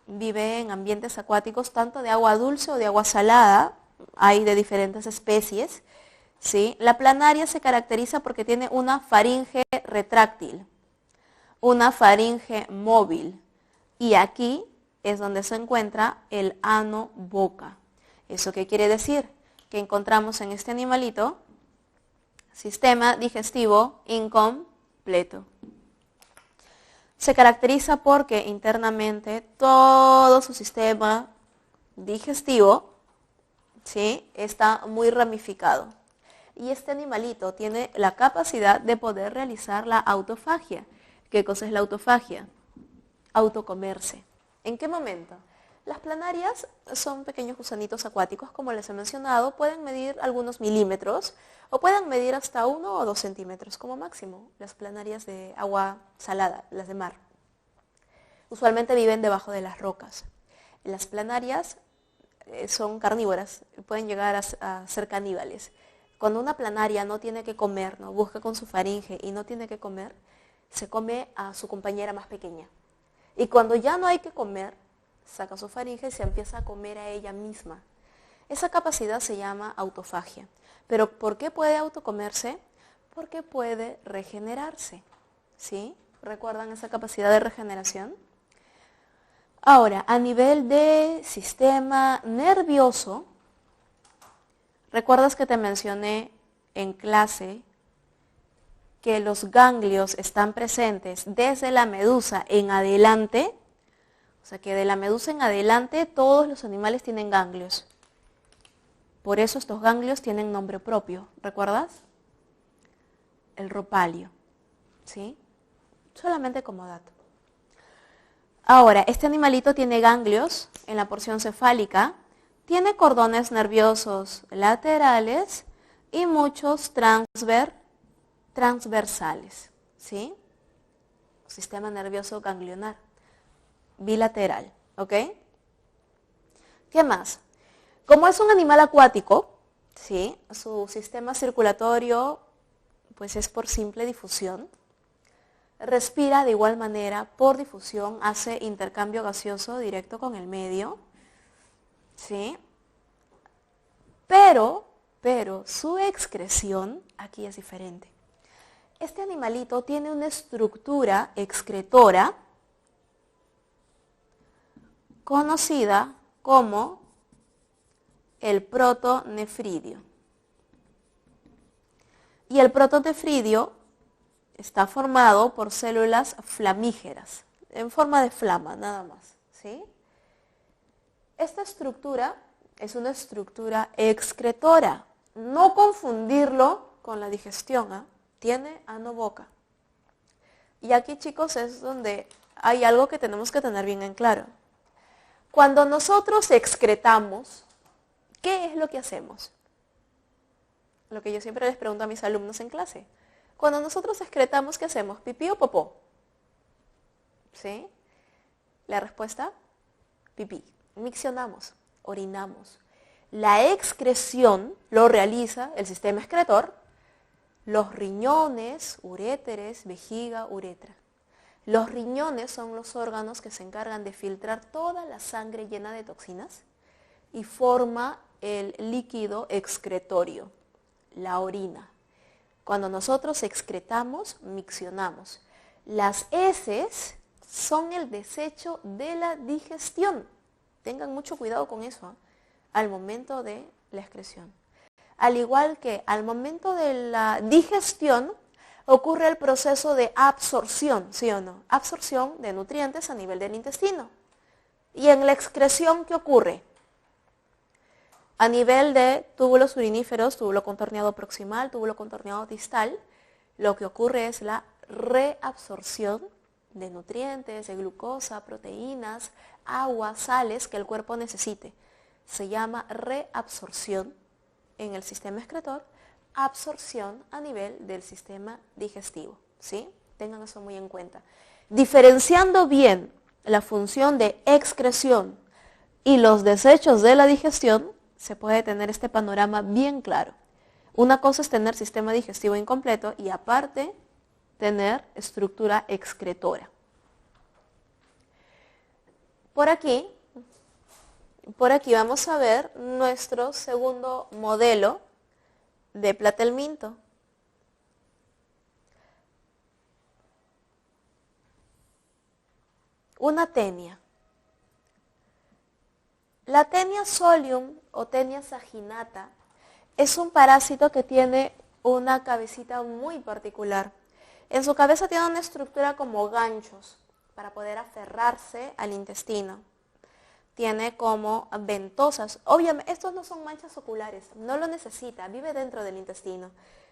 vive en ambientes acuáticos, tanto de agua dulce o de agua salada, hay de diferentes especies, ¿sí? La planaria se caracteriza porque tiene una faringe retráctil, una faringe móvil, y aquí es donde se encuentra el ano boca. ¿Eso qué quiere decir? Que encontramos en este animalito sistema digestivo incompleto. Se caracteriza porque internamente todo su sistema digestivo, ¿sí?, está muy ramificado. Y este animalito tiene la capacidad de poder realizar la autofagia. ¿Qué cosa es la autofagia? Autocomerse. ¿En qué momento? Las planarias son pequeños gusanitos acuáticos, como les he mencionado, pueden medir algunos milímetros o pueden medir hasta 1 o 2 centímetros como máximo, las planarias de agua salada, las de mar. Usualmente viven debajo de las rocas. Las planarias son carnívoras, pueden llegar a ser caníbales. Cuando una planaria no tiene que comer, ¿no?, busca con su faringe y no tiene que comer, se come a su compañera más pequeña. Y cuando ya no hay que comer, saca su faringe y se empieza a comer a ella misma. Esa capacidad se llama autofagia. ¿Pero por qué puede autocomerse? Porque puede regenerarse. ¿Sí? ¿Recuerdan esa capacidad de regeneración? Ahora, a nivel de sistema nervioso, ¿recuerdas que te mencioné en clase que los ganglios están presentes desde la medusa en adelante, o sea que de la medusa en adelante todos los animales tienen ganglios. Por eso estos ganglios tienen nombre propio, ¿recuerdas? El ropalio, ¿sí? Solamente como dato. Ahora, este animalito tiene ganglios en la porción cefálica, tiene cordones nerviosos laterales y muchos transversales, ¿sí? Sistema nervioso ganglionar, bilateral, ¿ok? ¿Qué más? Como es un animal acuático, ¿sí? Su sistema circulatorio pues es por simple difusión. Respira de igual manera por difusión, hace intercambio gaseoso directo con el medio, ¿sí? Pero su excreción aquí es diferente. Este animalito tiene una estructura excretora conocida como el protonefridio. Y el protonefridio está formado por células flamígeras, en forma de flama, nada más, ¿sí? Esta estructura es una estructura excretora. No confundirlo con la digestión, ¿eh? Tiene ano boca. Y aquí, chicos, es donde hay algo que tenemos que tener bien en claro. Cuando nosotros excretamos, ¿qué es lo que hacemos? Lo que yo siempre les pregunto a mis alumnos en clase. Cuando nosotros excretamos, ¿qué hacemos? ¿Pipí o popó? ¿Sí? La respuesta, pipí. Miccionamos, orinamos. La excreción lo realiza el sistema excretor, los riñones, uréteres, vejiga, uretra. Los riñones son los órganos que se encargan de filtrar toda la sangre llena de toxinas y forma el líquido excretorio, la orina. Cuando nosotros excretamos, miccionamos. Las heces son el desecho de la digestión. Tengan mucho cuidado con eso, ¿eh? Al momento de la excreción. Al igual que al momento de la digestión, ocurre el proceso de absorción, ¿sí o no? Absorción de nutrientes a nivel del intestino. Y en la excreción, ¿qué ocurre? A nivel de túbulos uriníferos, túbulo contorneado proximal, túbulo contorneado distal, lo que ocurre es la reabsorción de nutrientes, de glucosa, proteínas, agua, sales que el cuerpo necesite. Se llama reabsorción en el sistema excretor, absorción a nivel del sistema digestivo, ¿sí? Tengan eso muy en cuenta. Diferenciando bien la función de excreción y los desechos de la digestión, se puede tener este panorama bien claro. Una cosa es tener sistema digestivo incompleto y aparte tener estructura excretora. Por aquí vamos a ver nuestro segundo modelo de platelminto. Una tenia. La tenia solium o tenia saginata es un parásito que tiene una cabecita muy particular. En su cabeza tiene una estructura como ganchos para poder aferrarse al intestino. Tiene como ventosas. Obviamente, estos no son manchas oculares, no lo necesita, vive dentro del intestino.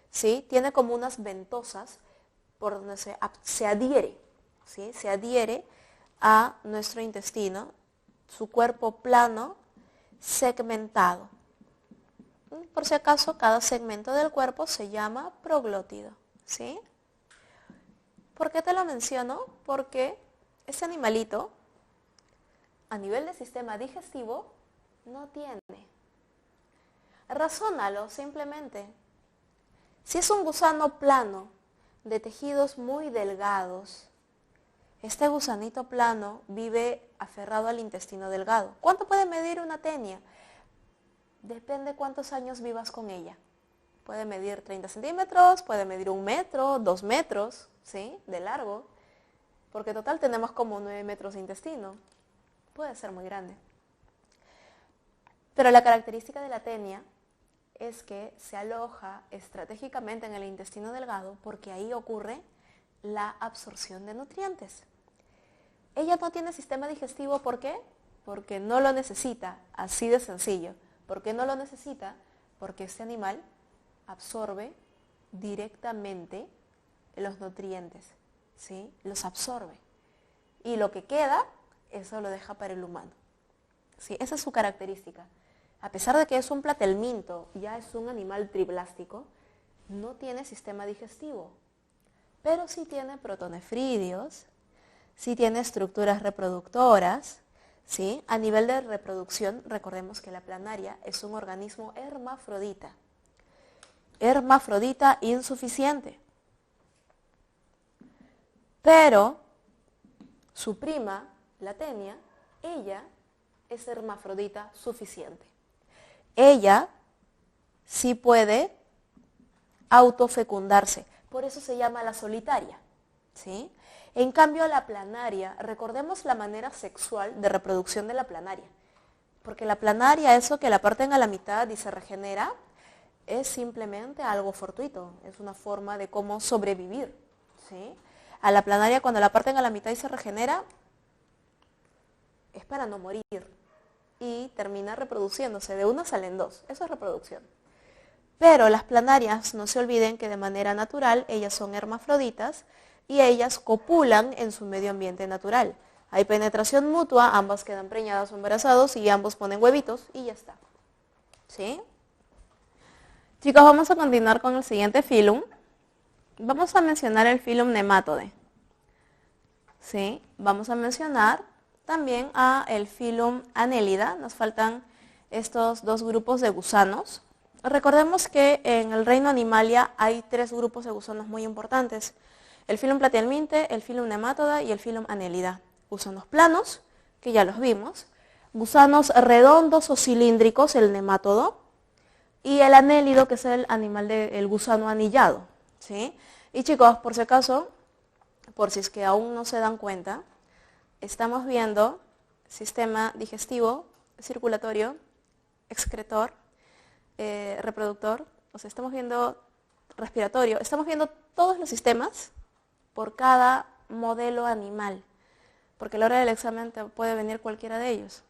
¿Sí? Tiene como unas ventosas por donde se adhiere, ¿sí? Se adhiere a nuestro intestino, su cuerpo plano, segmentado. Por si acaso, cada segmento del cuerpo se llama proglótido, ¿sí? ¿Por qué te lo menciono? Porque ese animalito, a nivel del sistema digestivo, no tiene. Razónalo simplemente. Si es un gusano plano, de tejidos muy delgados, este gusanito plano vive aferrado al intestino delgado. ¿Cuánto puede medir una tenia? Depende cuántos años vivas con ella. Puede medir 30 centímetros, puede medir 1 metro, 2 metros, ¿sí? De largo. Porque total tenemos como 9 metros de intestino. Puede ser muy grande. Pero la característica de la tenia es que se aloja estratégicamente en el intestino delgado porque ahí ocurre la absorción de nutrientes. Ella no tiene sistema digestivo, ¿por qué? Porque no lo necesita, así de sencillo. ¿Por qué no lo necesita? Porque este animal absorbe directamente los nutrientes, ¿sí? Los absorbe. Y lo que queda, eso lo deja para el humano. ¿Sí? Esa es su característica. A pesar de que es un platelminto, ya es un animal triblástico, no tiene sistema digestivo. Pero sí tiene protonefridios, sí tiene estructuras reproductoras, ¿sí? A nivel de reproducción, recordemos que la planaria es un organismo hermafrodita. Hermafrodita insuficiente. Pero su prima, la tenia, ella es hermafrodita suficiente. Ella sí puede autofecundarse, por eso se llama la solitaria, ¿sí? En cambio, la planaria, recordemos la manera sexual de reproducción de la planaria, porque la planaria, eso que la parten a la mitad y se regenera, es simplemente algo fortuito, es una forma de cómo sobrevivir, ¿sí? A la planaria, cuando la parten a la mitad y se regenera, es para no morir y termina reproduciéndose, de una salen dos, eso es reproducción. Pero las planarias, no se olviden que de manera natural ellas son hermafroditas y ellas copulan en su medio ambiente natural. Hay penetración mutua, ambas quedan preñadas o embarazados y ambos ponen huevitos y ya está. ¿Sí? Chicos, vamos a continuar con el siguiente filum. Vamos a mencionar el filum Nematode. ¿Sí? Vamos a mencionar también el filum Annelida. Nos faltan estos dos grupos de gusanos. Recordemos que en el reino Animalia hay tres grupos de gusanos muy importantes. El filum Platihelminthe, el filum Nematoda y el filum Annelida. Gusanos planos, que ya los vimos. Gusanos redondos o cilíndricos, el nemátodo. Y el anélido, que es el animal el gusano anillado. ¿Sí? Y chicos, por si acaso, por si es que aún no se dan cuenta, estamos viendo sistema digestivo, circulatorio, excretor, reproductor, o sea, estamos viendo respiratorio, estamos viendo todos los sistemas por cada modelo animal, porque a la hora del examen te puede venir cualquiera de ellos,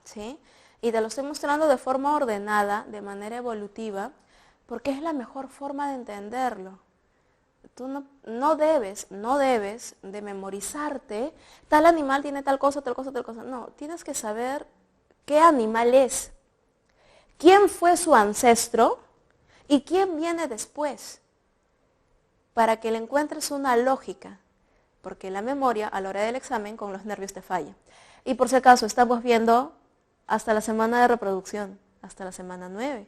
¿sí? Y te lo estoy mostrando de forma ordenada, de manera evolutiva, porque es la mejor forma de entenderlo. Tú no debes de memorizarte, tal animal tiene tal cosa, tal cosa, tal cosa. No, tienes que saber qué animal es, quién fue su ancestro y quién viene después, para que le encuentres una lógica, porque la memoria a la hora del examen con los nervios te falla. Y por si acaso estamos viendo hasta la semana de reproducción, hasta la semana 9.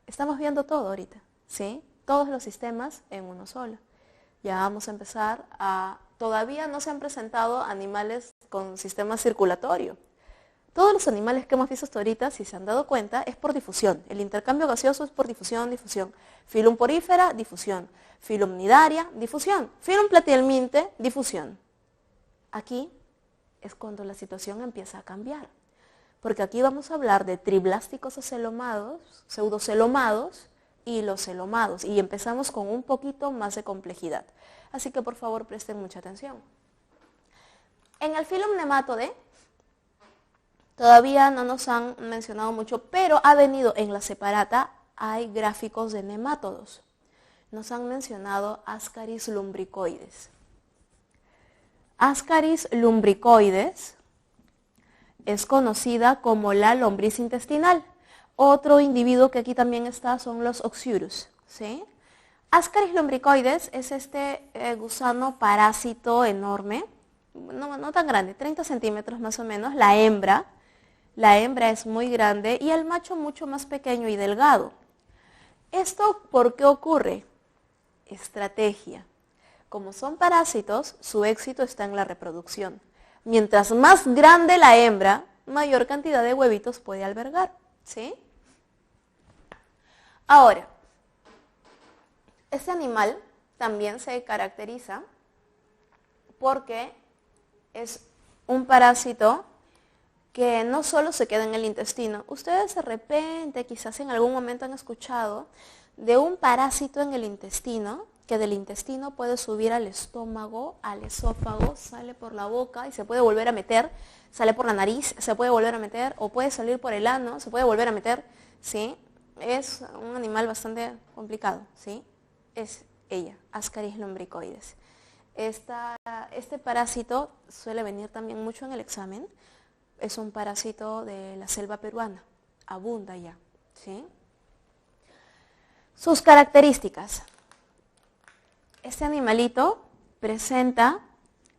Estamos viendo todo ahorita, ¿sí? Todos los sistemas en uno solo. Ya vamos a empezar todavía no se han presentado animales con sistema circulatorio. Todos los animales que hemos visto hasta ahorita, si se han dado cuenta, es por difusión. El intercambio gaseoso es por difusión, difusión. Filum porífera, difusión. Filum nidaria, difusión. Filum Platihelminthe, difusión. Aquí es cuando la situación empieza a cambiar. Porque aquí vamos a hablar de triblásticos acelomados, pseudocelomados y los celomados. Y empezamos con un poquito más de complejidad. Así que por favor presten mucha atención. En el filum Nematode, todavía no nos han mencionado mucho, pero ha venido en la separata, hay gráficos de nemátodos. Nos han mencionado Ascaris lumbricoides. Ascaris lumbricoides es conocida como la lombriz intestinal. Otro individuo que aquí también está son los Oxyurus, ¿sí? Ascaris lumbricoides es este gusano parásito enorme, no tan grande, 30 centímetros más o menos, la hembra es muy grande y el macho mucho más pequeño y delgado. ¿Esto por qué ocurre? Estrategia. Como son parásitos, su éxito está en la reproducción. Mientras más grande la hembra, mayor cantidad de huevitos puede albergar, ¿sí? Ahora, este animal también se caracteriza porque es un parásito que no solo se queda en el intestino. Ustedes de repente, quizás en algún momento han escuchado de un parásito en el intestino, que del intestino puede subir al estómago, al esófago, sale por la boca y se puede volver a meter, sale por la nariz, se puede volver a meter, o puede salir por el ano, se puede volver a meter, ¿sí? Es un animal bastante complicado, ¿sí? Es ella, Ascaris lumbricoides. Este parásito suele venir también mucho en el examen. Es un parásito de la selva peruana, abunda ya, ¿sí? Sus características. Este animalito presenta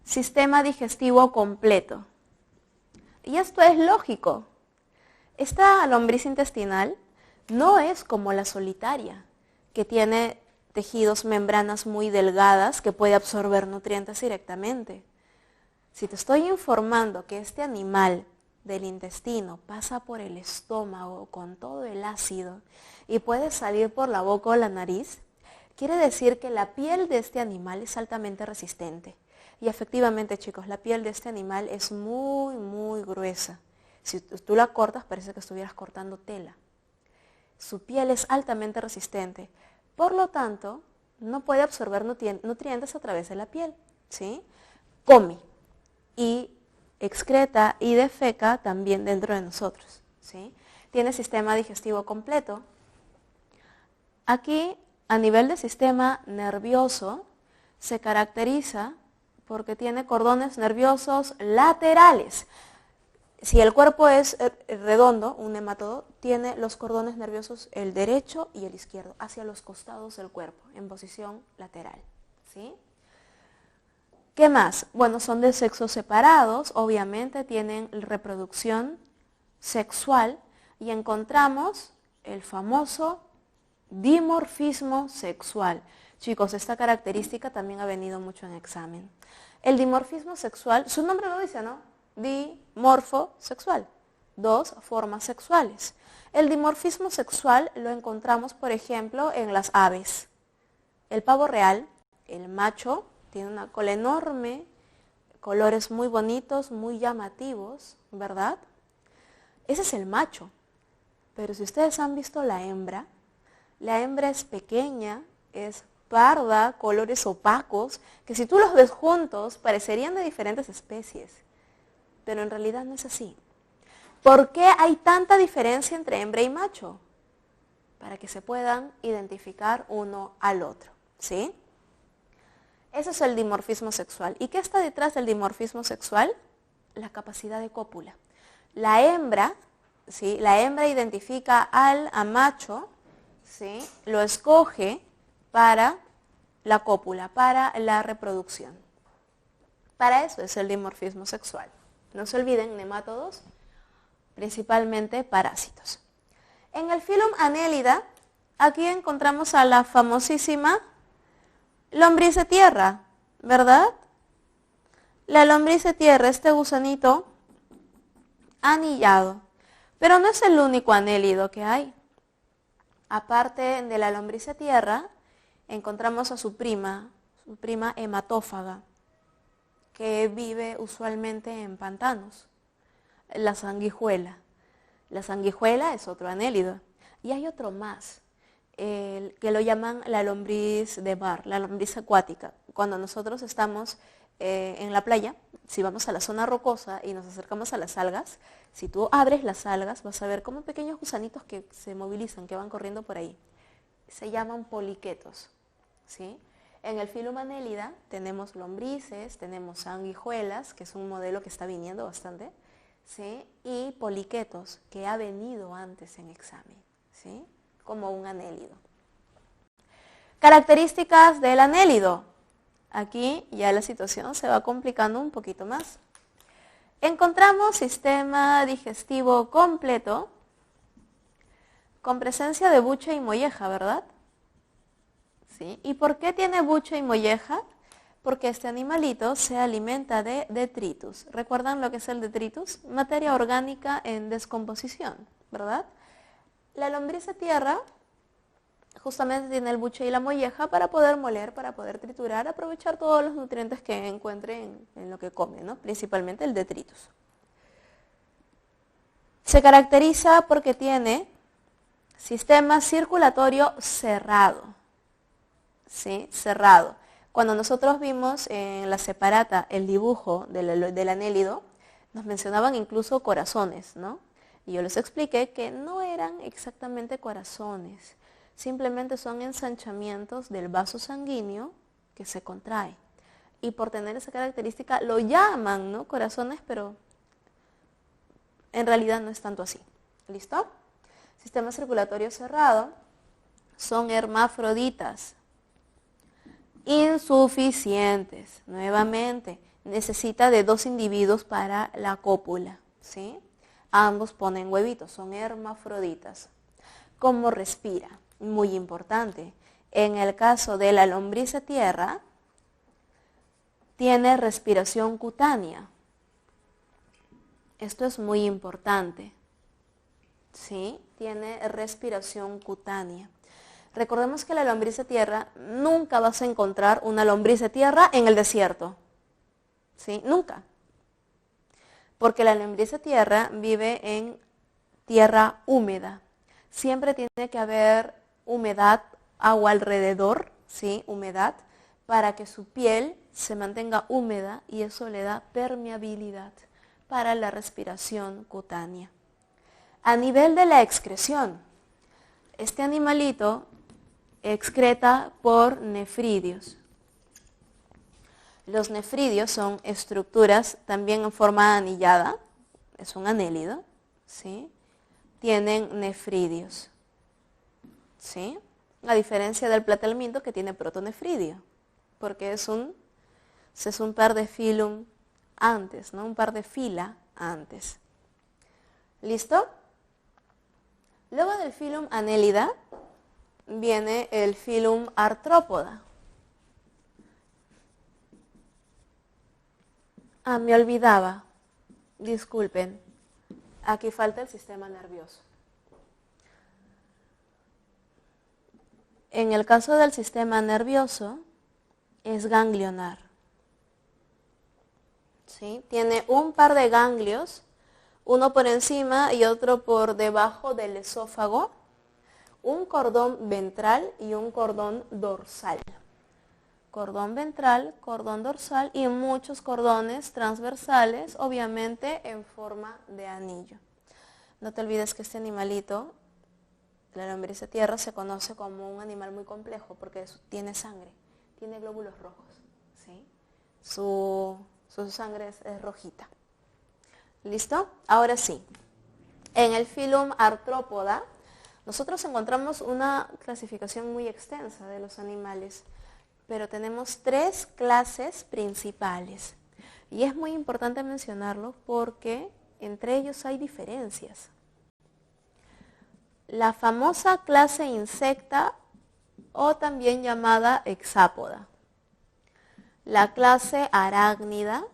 sistema digestivo completo. Y esto es lógico. Esta lombriz intestinal no es como la solitaria, que tiene tejidos, membranas muy delgadas que puede absorber nutrientes directamente. Si te estoy informando que este animal del intestino pasa por el estómago con todo el ácido y puede salir por la boca o la nariz, quiere decir que la piel de este animal es altamente resistente. Y efectivamente, chicos, la piel de este animal es muy, muy gruesa. Si tú la cortas, parece que estuvieras cortando tela. Su piel es altamente resistente. Por lo tanto, no puede absorber nutrientes a través de la piel, ¿sí? Come y excreta y defeca también dentro de nosotros, ¿sí? Tiene sistema digestivo completo. Aquí, a nivel de sistema nervioso, se caracteriza porque tiene cordones nerviosos laterales. Si el cuerpo es redondo, un nematodo, tiene los cordones nerviosos el derecho y el izquierdo, hacia los costados del cuerpo, en posición lateral, ¿sí? ¿Qué más? Bueno, son de sexos separados, obviamente tienen reproducción sexual y encontramos el famoso dimorfismo sexual. Chicos, esta característica también ha venido mucho en examen. El dimorfismo sexual, su nombre lo dice, ¿no? Dimorfo sexual, dos formas sexuales. El dimorfismo sexual lo encontramos, por ejemplo, en las aves. El pavo real, el macho, tiene una cola enorme, colores muy bonitos, muy llamativos, ¿verdad? Ese es el macho. Pero si ustedes han visto la hembra es pequeña, es parda, colores opacos, que si tú los ves juntos parecerían de diferentes especies. Pero en realidad no es así. ¿Por qué hay tanta diferencia entre hembra y macho? Para que se puedan identificar uno al otro, ¿sí? Ese es el dimorfismo sexual. ¿Y qué está detrás del dimorfismo sexual? La capacidad de cópula. La hembra, ¿sí? La hembra identifica al macho, ¿sí? Lo escoge para la cópula, para la reproducción. Para eso es el dimorfismo sexual. No se olviden, nemátodos, principalmente parásitos. En el filum Annelida, aquí encontramos a la famosísima lombriz de tierra, ¿verdad? La lombriz de tierra, este gusanito anillado. Pero no es el único anélido que hay. Aparte de la lombriz de tierra, encontramos a su prima hematófaga, que vive usualmente en pantanos, la sanguijuela. La sanguijuela es otro anélido. Y hay otro más, que lo llaman la lombriz de mar, la lombriz acuática. Cuando nosotros estamos en la playa, si vamos a la zona rocosa y nos acercamos a las algas, si tú abres las algas vas a ver como pequeños gusanitos que se movilizan, que van corriendo por ahí. Se llaman poliquetos, ¿sí? En el filum Annelida tenemos lombrices, tenemos sanguijuelas, que es un modelo que está viniendo bastante, ¿sí? Y poliquetos, que ha venido antes en examen, ¿sí? Como un anélido. Características del anélido. Aquí ya la situación se va complicando un poquito más. Encontramos sistema digestivo completo con presencia de buche y molleja, ¿verdad? ¿Sí? ¿Y por qué tiene buche y molleja? Porque este animalito se alimenta de detritus. ¿Recuerdan lo que es el detritus? Materia orgánica en descomposición, ¿verdad? La lombriz de tierra justamente tiene el buche y la molleja para poder moler, para poder triturar, aprovechar todos los nutrientes que encuentre en lo que come, ¿no? Principalmente el detritus. Se caracteriza porque tiene sistema circulatorio cerrado. ¿Sí? Cerrado. Cuando nosotros vimos en la separata el dibujo del anélido, nos mencionaban incluso corazones, ¿no? Y yo les expliqué que no eran exactamente corazones, simplemente son ensanchamientos del vaso sanguíneo que se contrae. Y por tener esa característica lo llaman, ¿no?, corazones, pero en realidad no es tanto así. ¿Listo? Sistema circulatorio cerrado, son hermafroditas. Insuficientes, nuevamente, necesita de 2 individuos para la cópula, ¿sí? Ambos ponen huevitos, son hermafroditas. ¿Cómo respira? Muy importante. En el caso de la lombriz de tierra, tiene respiración cutánea. Esto es muy importante, ¿sí? Tiene respiración cutánea. Recordemos que la lombriz de tierra, nunca vas a encontrar una lombriz de tierra en el desierto. ¿Sí? Nunca. Porque la lombriz de tierra vive en tierra húmeda. Siempre tiene que haber humedad, agua alrededor, ¿sí? Humedad, para que su piel se mantenga húmeda y eso le da permeabilidad para la respiración cutánea. A nivel de la excreción, este animalito excreta por nefridios. Los nefridios son estructuras también en forma anillada, es un anélido, ¿sí? Tienen nefridios, ¿sí? A diferencia del platelminto que tiene protonefridio, porque es un par de filum antes, ¿no? Un par de fila antes. ¿Listo? Luego del filum Annelida viene el filum Artrópoda. Me olvidaba. Disculpen. Aquí falta el sistema nervioso. En el caso del sistema nervioso, es ganglionar. ¿Sí? Tiene un par de ganglios, uno por encima y otro por debajo del esófago, un cordón ventral y un cordón dorsal. Cordón ventral, cordón dorsal y muchos cordones transversales, obviamente en forma de anillo. No te olvides que este animalito, la lombriz de tierra, se conoce como un animal muy complejo porque tiene sangre, tiene glóbulos rojos, ¿sí? Su sangre es rojita. ¿Listo? Ahora sí, en el filum Artrópoda, nosotros encontramos una clasificación muy extensa de los animales, pero tenemos 3 clases principales. Y es muy importante mencionarlo porque entre ellos hay diferencias. La famosa clase insecta o también llamada hexápoda, la clase arácnida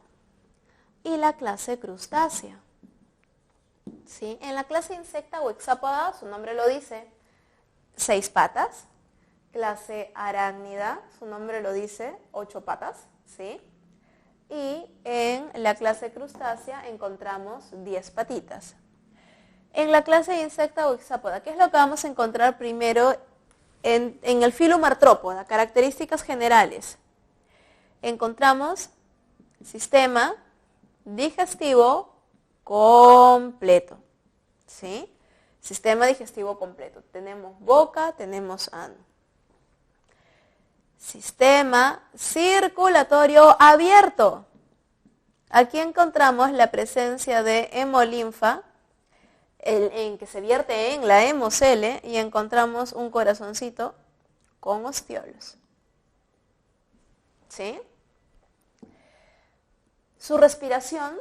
y la clase crustácea. ¿Sí? En la clase insecta o hexápoda, su nombre lo dice, 6 patas. Clase arácnida, su nombre lo dice, 8 patas, ¿sí? Y en la clase crustácea encontramos 10 patitas. En la clase insecta o hexápoda, ¿qué es lo que vamos a encontrar primero en el filum Artrópoda? Características generales. Encontramos sistema digestivo completo, ¿sí? Sistema digestivo completo. Tenemos boca, tenemos ano. Sistema circulatorio abierto. Aquí encontramos la presencia de hemolinfa, en que se vierte en la hemocele, y encontramos un corazoncito con ostiolos. ¿Sí? Su respiración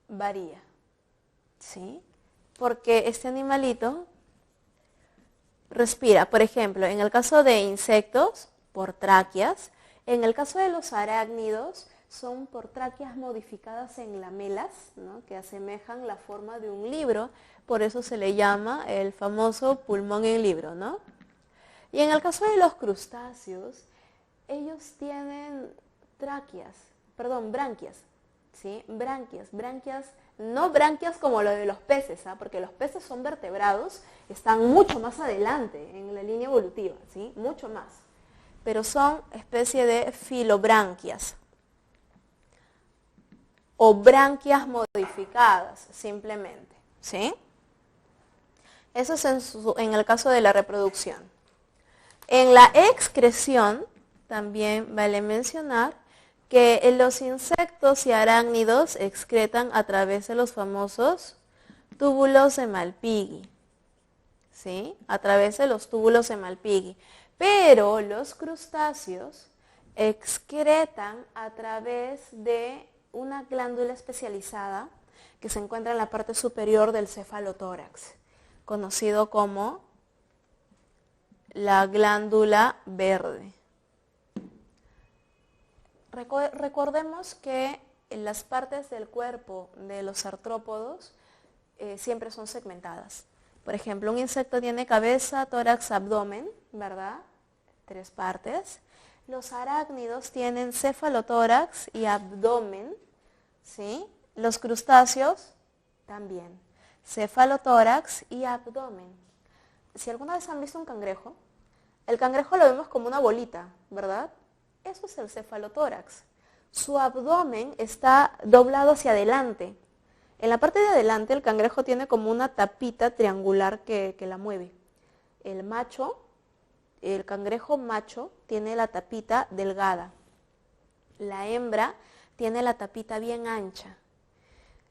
varía, ¿sí? Porque este animalito respira, por ejemplo, en el caso de insectos, por tráqueas. En el caso de los arácnidos, son por tráqueas modificadas en lamelas, ¿no?, que asemejan la forma de un libro. Por eso se le llama el famoso pulmón en libro, ¿no? Y en el caso de los crustáceos, ellos tienen branquias, ¿sí? Branquias No branquias como lo de los peces, porque los peces son vertebrados, están mucho más adelante en la línea evolutiva, ¿sí? Mucho más. Pero son especie de filobranquias o branquias modificadas, simplemente, ¿sí? Eso es en el caso de la reproducción. En la excreción, también vale mencionar que los insectos y arácnidos excretan a través de los famosos túbulos de Malpighi, ¿sí? A través de los túbulos de Malpighi. Pero los crustáceos excretan a través de una glándula especializada que se encuentra en la parte superior del cefalotórax, conocido como la glándula verde. Recordemos que las partes del cuerpo de los artrópodos siempre son segmentadas. Por ejemplo, un insecto tiene cabeza, tórax, abdomen, ¿verdad? 3 partes. Los arácnidos tienen cefalotórax y abdomen, ¿sí? Los crustáceos también. Cefalotórax y abdomen. Si alguna vez han visto un cangrejo, el cangrejo lo vemos como una bolita, ¿verdad? Eso es el cefalotórax. Su abdomen está doblado hacia adelante. En la parte de adelante el cangrejo tiene como una tapita triangular que la mueve. El cangrejo macho tiene la tapita delgada. La hembra tiene la tapita bien ancha.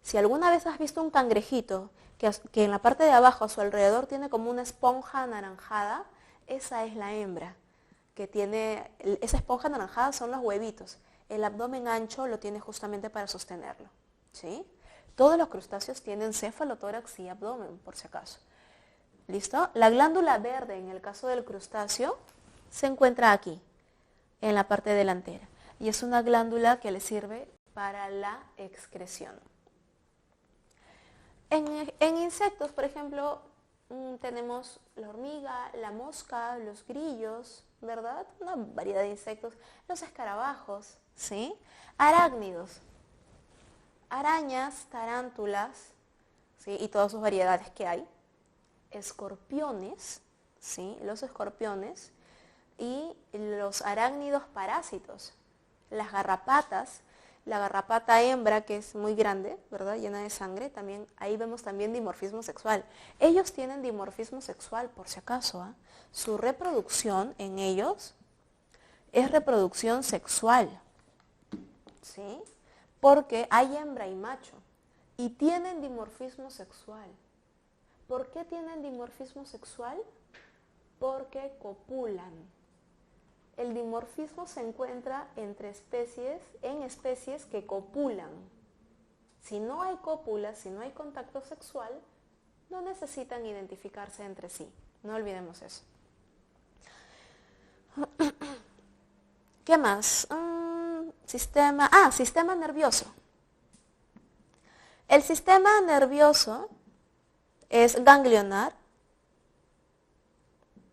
Si alguna vez has visto un cangrejito que en la parte de abajo a su alrededor tiene como una esponja anaranjada, esa es la hembra. Que tiene, esa esponja anaranjada son los huevitos. El abdomen ancho lo tiene justamente para sostenerlo, ¿sí? Todos los crustáceos tienen cefalotórax y abdomen, por si acaso. ¿Listo? La glándula verde, en el caso del crustáceo, se encuentra aquí, en la parte delantera. Y es una glándula que le sirve para la excreción. En insectos, por ejemplo, tenemos la hormiga, la mosca, los grillos, ¿verdad? Una variedad de insectos. Los escarabajos, ¿sí? Arácnidos, arañas, tarántulas, ¿sí? Y todas sus variedades que hay. Escorpiones, ¿sí? Los escorpiones y los arácnidos parásitos. Las garrapatas, la garrapata hembra que es muy grande, ¿verdad? Llena de sangre, también, ahí vemos también dimorfismo sexual. Ellos tienen dimorfismo sexual, por si acaso, ¿eh? Su reproducción en ellos es reproducción sexual, ¿sí? Porque hay hembra y macho y tienen dimorfismo sexual. ¿Por qué tienen dimorfismo sexual? Porque copulan. El dimorfismo se encuentra entre especies, en especies que copulan. Si no hay cópulas, si no hay contacto sexual, no necesitan identificarse entre sí. No olvidemos eso. ¿Qué más? Sistema nervioso. El sistema nervioso es ganglionar.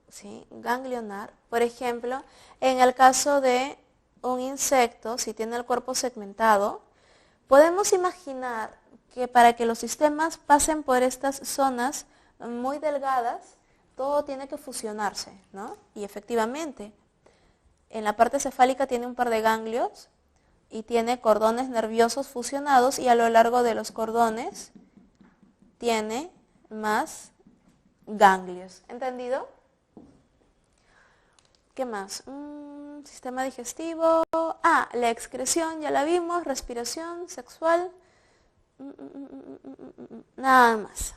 ¿Sí? Ganglionar. Por ejemplo, en el caso de un insecto, si tiene el cuerpo segmentado, podemos imaginar que para que los sistemas pasen por estas zonas muy delgadas, todo tiene que fusionarse, ¿no? Y efectivamente, en la parte cefálica tiene un par de ganglios y tiene cordones nerviosos fusionados y a lo largo de los cordones tiene más ganglios. ¿Entendido? ¿Qué más? Sistema digestivo. La excreción, ya la vimos. Respiración, sexual. Nada más.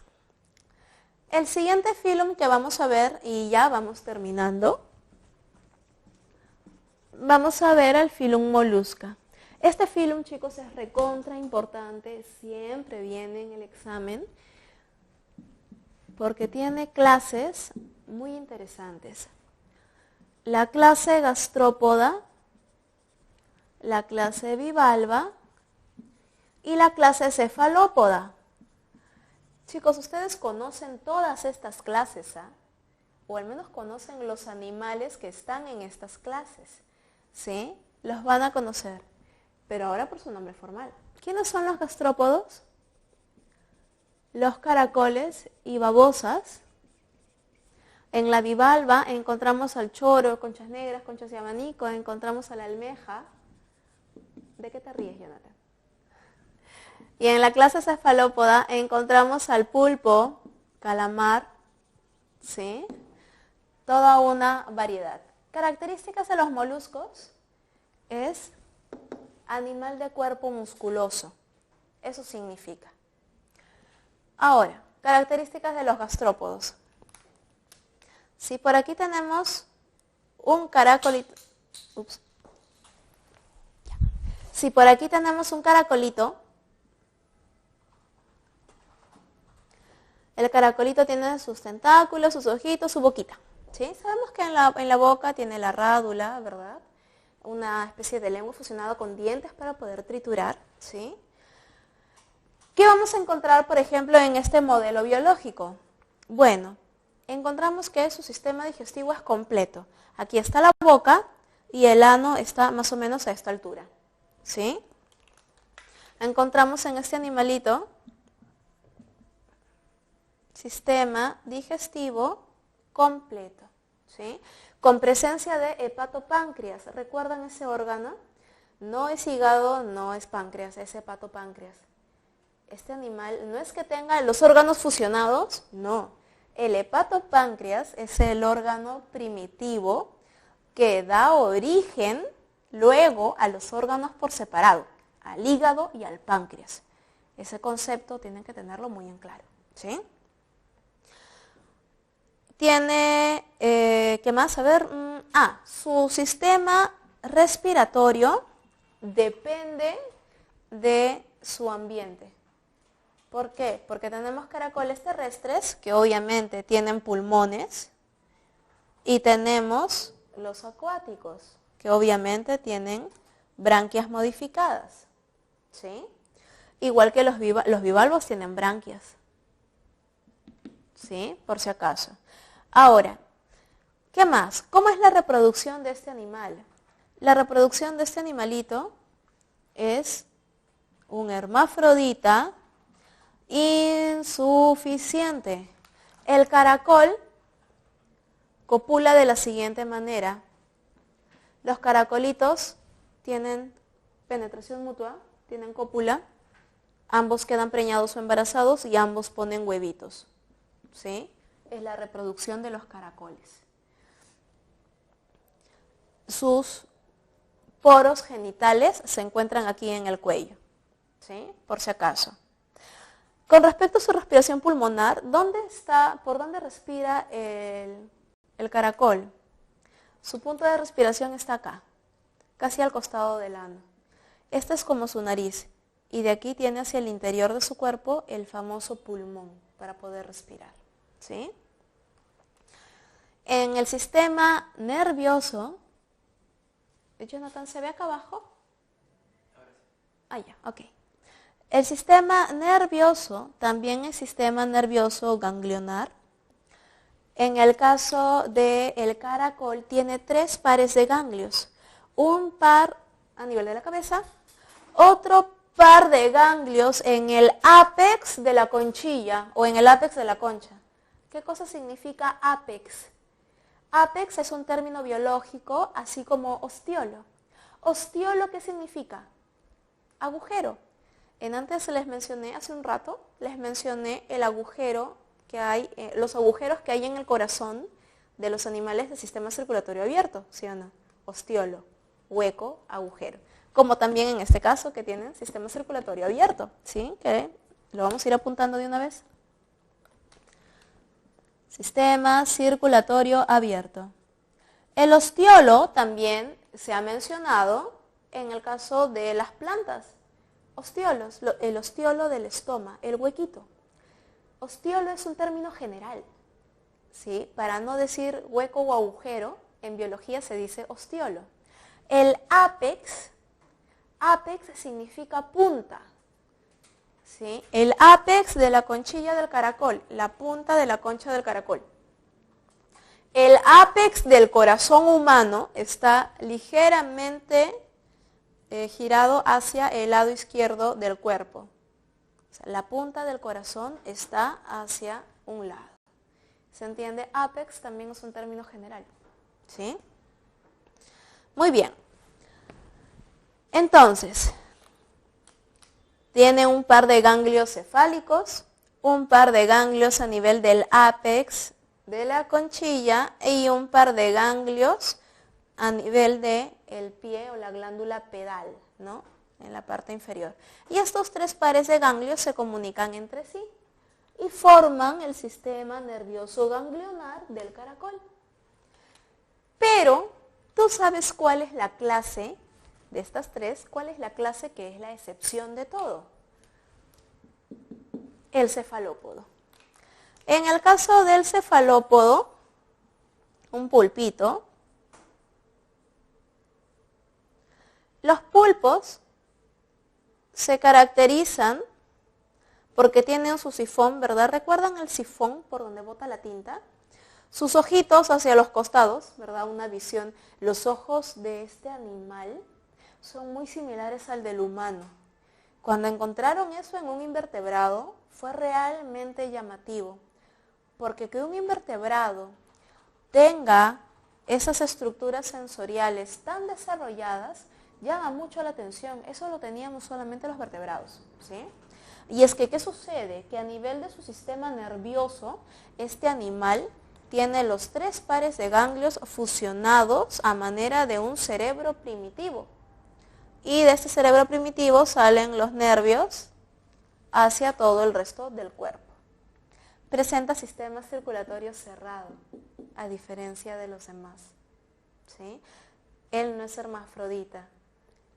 El siguiente filum que vamos a ver, y ya vamos terminando, vamos a ver al filum molusca. Este filum, chicos, es recontra importante, siempre viene en el examen, porque tiene clases muy interesantes. La clase gastrópoda, la clase bivalva y la clase cefalópoda. Chicos, ustedes conocen todas estas clases, ¿ah? O al menos conocen los animales que están en estas clases, ¿sí? Los van a conocer, pero ahora por su nombre formal. ¿Quiénes son los gastrópodos? los caracoles y babosas. En la bivalva encontramos al choro, conchas negras, conchas de abanico, encontramos a la almeja. ¿De qué te ríes, Jonathan? Y en la clase cefalópoda encontramos al pulpo, calamar, ¿sí? Toda una variedad. Características de los moluscos es animal de cuerpo musculoso. Eso significa. Ahora, características de los gastrópodos. Si por aquí tenemos un caracolito, si por aquí tenemos un caracolito, el caracolito tiene sus tentáculos, sus ojitos, su boquita. ¿Sí? Sabemos que en la boca tiene la rádula, ¿verdad? Una especie de lengua fusionada con dientes para poder triturar, ¿sí? ¿Qué vamos a encontrar, por ejemplo, en este modelo biológico? Bueno, encontramos que su sistema digestivo es completo. Aquí está la boca y el ano está más o menos a esta altura, ¿sí? Encontramos en este animalito sistema digestivo completo, ¿sí? Con presencia de hepatopáncreas. ¿Recuerdan ese órgano? No es hígado, no es páncreas, es hepatopáncreas. Este animal no es que tenga los órganos fusionados, no. El hepatopáncreas es el órgano primitivo que da origen luego a los órganos por separado, al hígado y al páncreas. Ese concepto tienen que tenerlo muy en claro, ¿sí? Tiene, ¿qué más? A ver, su sistema respiratorio depende de su ambiente. ¿Por qué? Porque tenemos caracoles terrestres que obviamente tienen pulmones y tenemos los acuáticos que obviamente tienen branquias modificadas, ¿sí? Igual que los bivalvos tienen branquias, ¿sí? Por si acaso. Ahora, ¿qué más? ¿Cómo es la reproducción de este animal? La reproducción de este animalito es un hermafrodita insuficiente. El caracol copula de la siguiente manera. Los caracolitos tienen penetración mutua, tienen cópula, ambos quedan preñados o embarazados y ambos ponen huevitos, ¿sí? Es la reproducción de los caracoles. Sus poros genitales se encuentran aquí en el cuello, ¿sí? Por si acaso. Con respecto a su respiración pulmonar, ¿por dónde respira el caracol? Su punto de respiración está acá, casi al costado del ano. Esta es como su nariz y de aquí tiene hacia el interior de su cuerpo el famoso pulmón para poder respirar, ¿sí? En el sistema nervioso, Jonathan, ¿se ve acá abajo? Ya, ok. El sistema nervioso también es sistema nervioso ganglionar. En el caso del caracol tiene 3 pares de ganglios. Un par a nivel de la cabeza, otro par de ganglios en el ápex de la conchilla o en el ápex de la concha. ¿Qué cosa significa ápex? Ápex es un término biológico, así como ostiolo. ¿Ostiolo qué significa? Agujero. Antes les mencioné, hace un rato, les mencioné el agujero que hay, los agujeros que hay en el corazón de los animales del sistema circulatorio abierto, ¿sí o no? Ostiolo, hueco, agujero. Como también en este caso que tienen sistema circulatorio abierto, ¿sí? Que lo vamos a ir apuntando de una vez. Sistema circulatorio abierto. El ostiolo también se ha mencionado en el caso de las plantas. Ostiolos, el ostiolo del estoma, el huequito. Ostiolo es un término general, ¿sí? Para no decir hueco o agujero, en biología se dice ostiolo. El ápex significa punta, ¿sí? El ápex de la conchilla del caracol, la punta de la concha del caracol. El ápex del corazón humano está ligeramente girado hacia el lado izquierdo del cuerpo, sea, la punta del corazón está hacia un lado. ¿Se entiende? Apex también es un término general. ¿Sí? Muy bien. Entonces, tiene un par de ganglios cefálicos, un par de ganglios a nivel del ápex de la conchilla y un par de ganglios a nivel del pie o la glándula pedal, ¿no? En la parte inferior. Y estos tres pares de ganglios se comunican entre sí y forman el sistema nervioso ganglionar del caracol. Pero, ¿tú sabes cuál es la clase de estas tres? ¿Cuál es la clase que es la excepción de todo? El cefalópodo. En el caso del cefalópodo, un pulpito, los pulpos se caracterizan porque tienen su sifón, ¿verdad? ¿Recuerdan el sifón por donde bota la tinta? Sus ojitos hacia los costados, ¿verdad? Una visión. Los ojos de este animal son muy similares al del humano. Cuando encontraron eso en un invertebrado, fue realmente llamativo, porque que un invertebrado tenga esas estructuras sensoriales tan desarrolladas llama mucho la atención. Eso lo teníamos solamente los vertebrados, ¿sí? Y es que, ¿qué sucede? Que a nivel de su sistema nervioso, este animal tiene los tres pares de ganglios fusionados a manera de un cerebro primitivo. Y de este cerebro primitivo salen los nervios hacia todo el resto del cuerpo. Presenta sistema circulatorio cerrado, a diferencia de los demás, ¿sí? Él no es hermafrodita,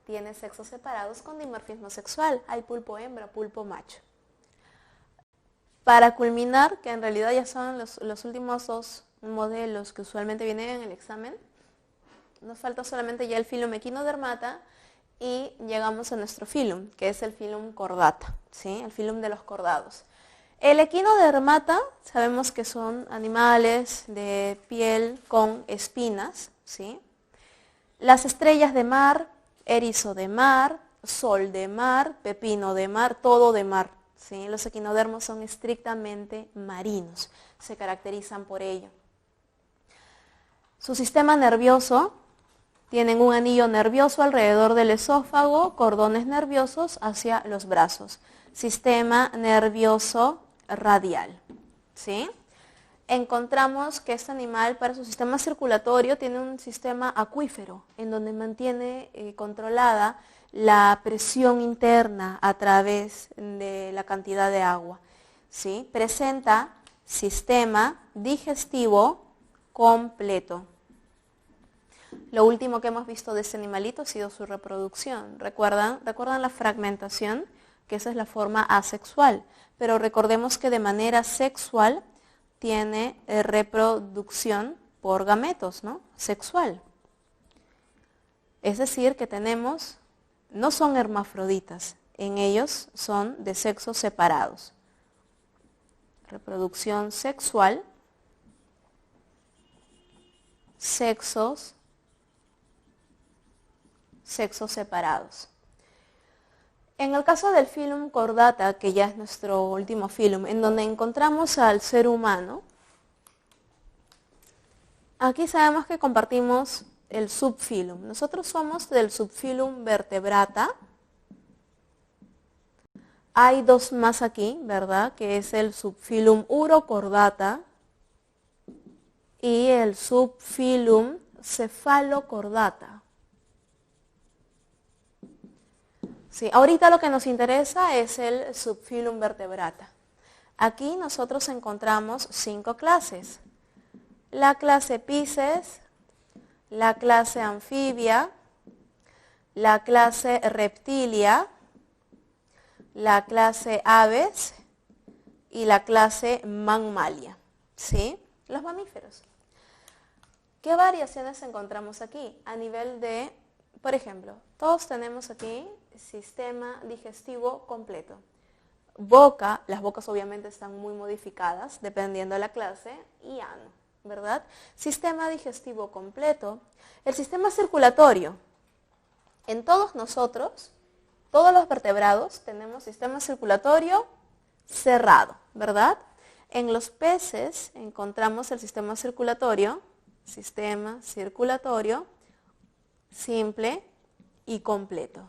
tiene sexos separados con dimorfismo sexual. Hay pulpo hembra, pulpo macho. Para culminar, que en realidad ya son los últimos dos modelos que usualmente vienen en el examen, nos falta solamente ya el filum equinodermata y llegamos a nuestro filum, que es el filum cordata, ¿sí? El filum de los cordados. El equinodermata, sabemos que son animales de piel con espinas, ¿sí? Las estrellas de mar, erizo de mar, sol de mar, pepino de mar, todo de mar, ¿sí? Los equinodermos son estrictamente marinos, se caracterizan por ello. Su sistema nervioso, tienen un anillo nervioso alrededor del esófago, cordones nerviosos hacia los brazos. Sistema nervioso radial, ¿sí? Encontramos que este animal para su sistema circulatorio tiene un sistema acuífero en donde mantiene controlada la presión interna a través de la cantidad de agua, ¿sí? Presenta sistema digestivo completo. Lo último que hemos visto de este animalito ha sido su reproducción. ¿Recuerdan la fragmentación? Que esa es la forma asexual. Pero recordemos que de manera sexual tiene reproducción por gametos, ¿no? Sexual. Es decir, que tenemos, no son hermafroditas, en ellos son de sexos separados. Reproducción sexual, sexos separados. En el caso del filum cordata, que ya es nuestro último filum, en donde encontramos al ser humano, aquí sabemos que compartimos el subfilum. Nosotros somos del subfilum vertebrata. Hay dos más aquí, ¿verdad? Que es el subfilum urocordata y el subfilum cefalocordata. Sí, ahorita lo que nos interesa es el subfilum vertebrata. Aquí nosotros encontramos 5 clases. La clase Pisces, la clase Anfibia, la clase Reptilia, la clase Aves y la clase Mammalia, ¿sí? Los mamíferos. ¿Qué variaciones encontramos aquí? A nivel de, por ejemplo, todos tenemos aquí sistema digestivo completo. Boca, las bocas obviamente están muy modificadas dependiendo de la clase, y ano, ¿verdad? Sistema digestivo completo. El sistema circulatorio. En todos nosotros, todos los vertebrados, tenemos sistema circulatorio cerrado, ¿verdad? En los peces encontramos el sistema circulatorio simple y completo.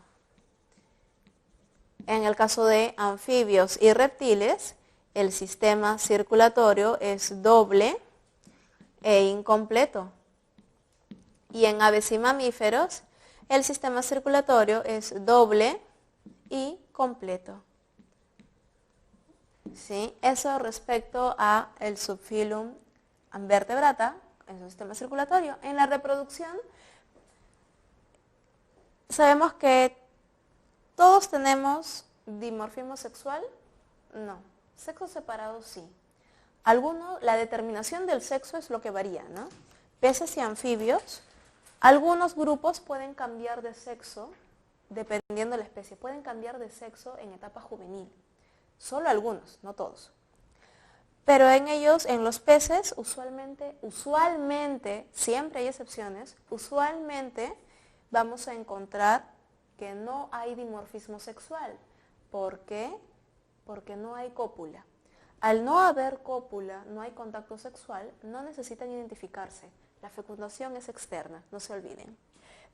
En el caso de anfibios y reptiles, el sistema circulatorio es doble e incompleto. Y en aves y mamíferos, el sistema circulatorio es doble y completo. ¿Sí? Eso respecto a el subfilum Vertebrata, en su sistema circulatorio. En la reproducción, sabemos que todos tenemos dimorfismo sexual. No, sexo separado sí. La determinación del sexo es lo que varía, ¿no? Peces y anfibios, algunos grupos pueden cambiar de sexo, dependiendo de la especie, pueden cambiar de sexo en etapa juvenil. Solo algunos, no todos. Pero en ellos, en los peces, usualmente, siempre hay excepciones, usualmente vamos a encontrar que no hay dimorfismo sexual. ¿Por qué? Porque no hay cópula. Al no haber cópula, no hay contacto sexual, no necesitan identificarse. La fecundación es externa, no se olviden.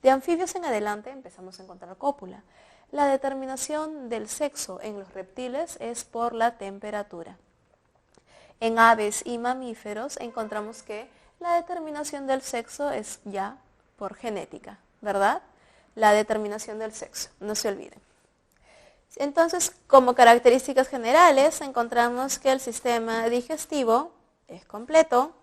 De anfibios en adelante empezamos a encontrar cópula. La determinación del sexo en los reptiles es por la temperatura. En aves y mamíferos encontramos que la determinación del sexo es ya por genética, ¿verdad? La determinación del sexo, no se olviden. Entonces, como características generales, encontramos que el sistema digestivo es completo.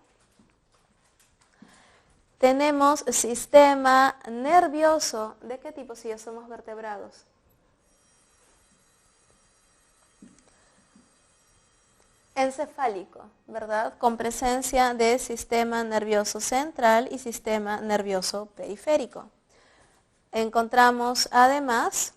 Tenemos sistema nervioso. ¿De qué tipo si ya somos vertebrados? Encefálico, ¿verdad? Con presencia de sistema nervioso central y sistema nervioso periférico. Encontramos además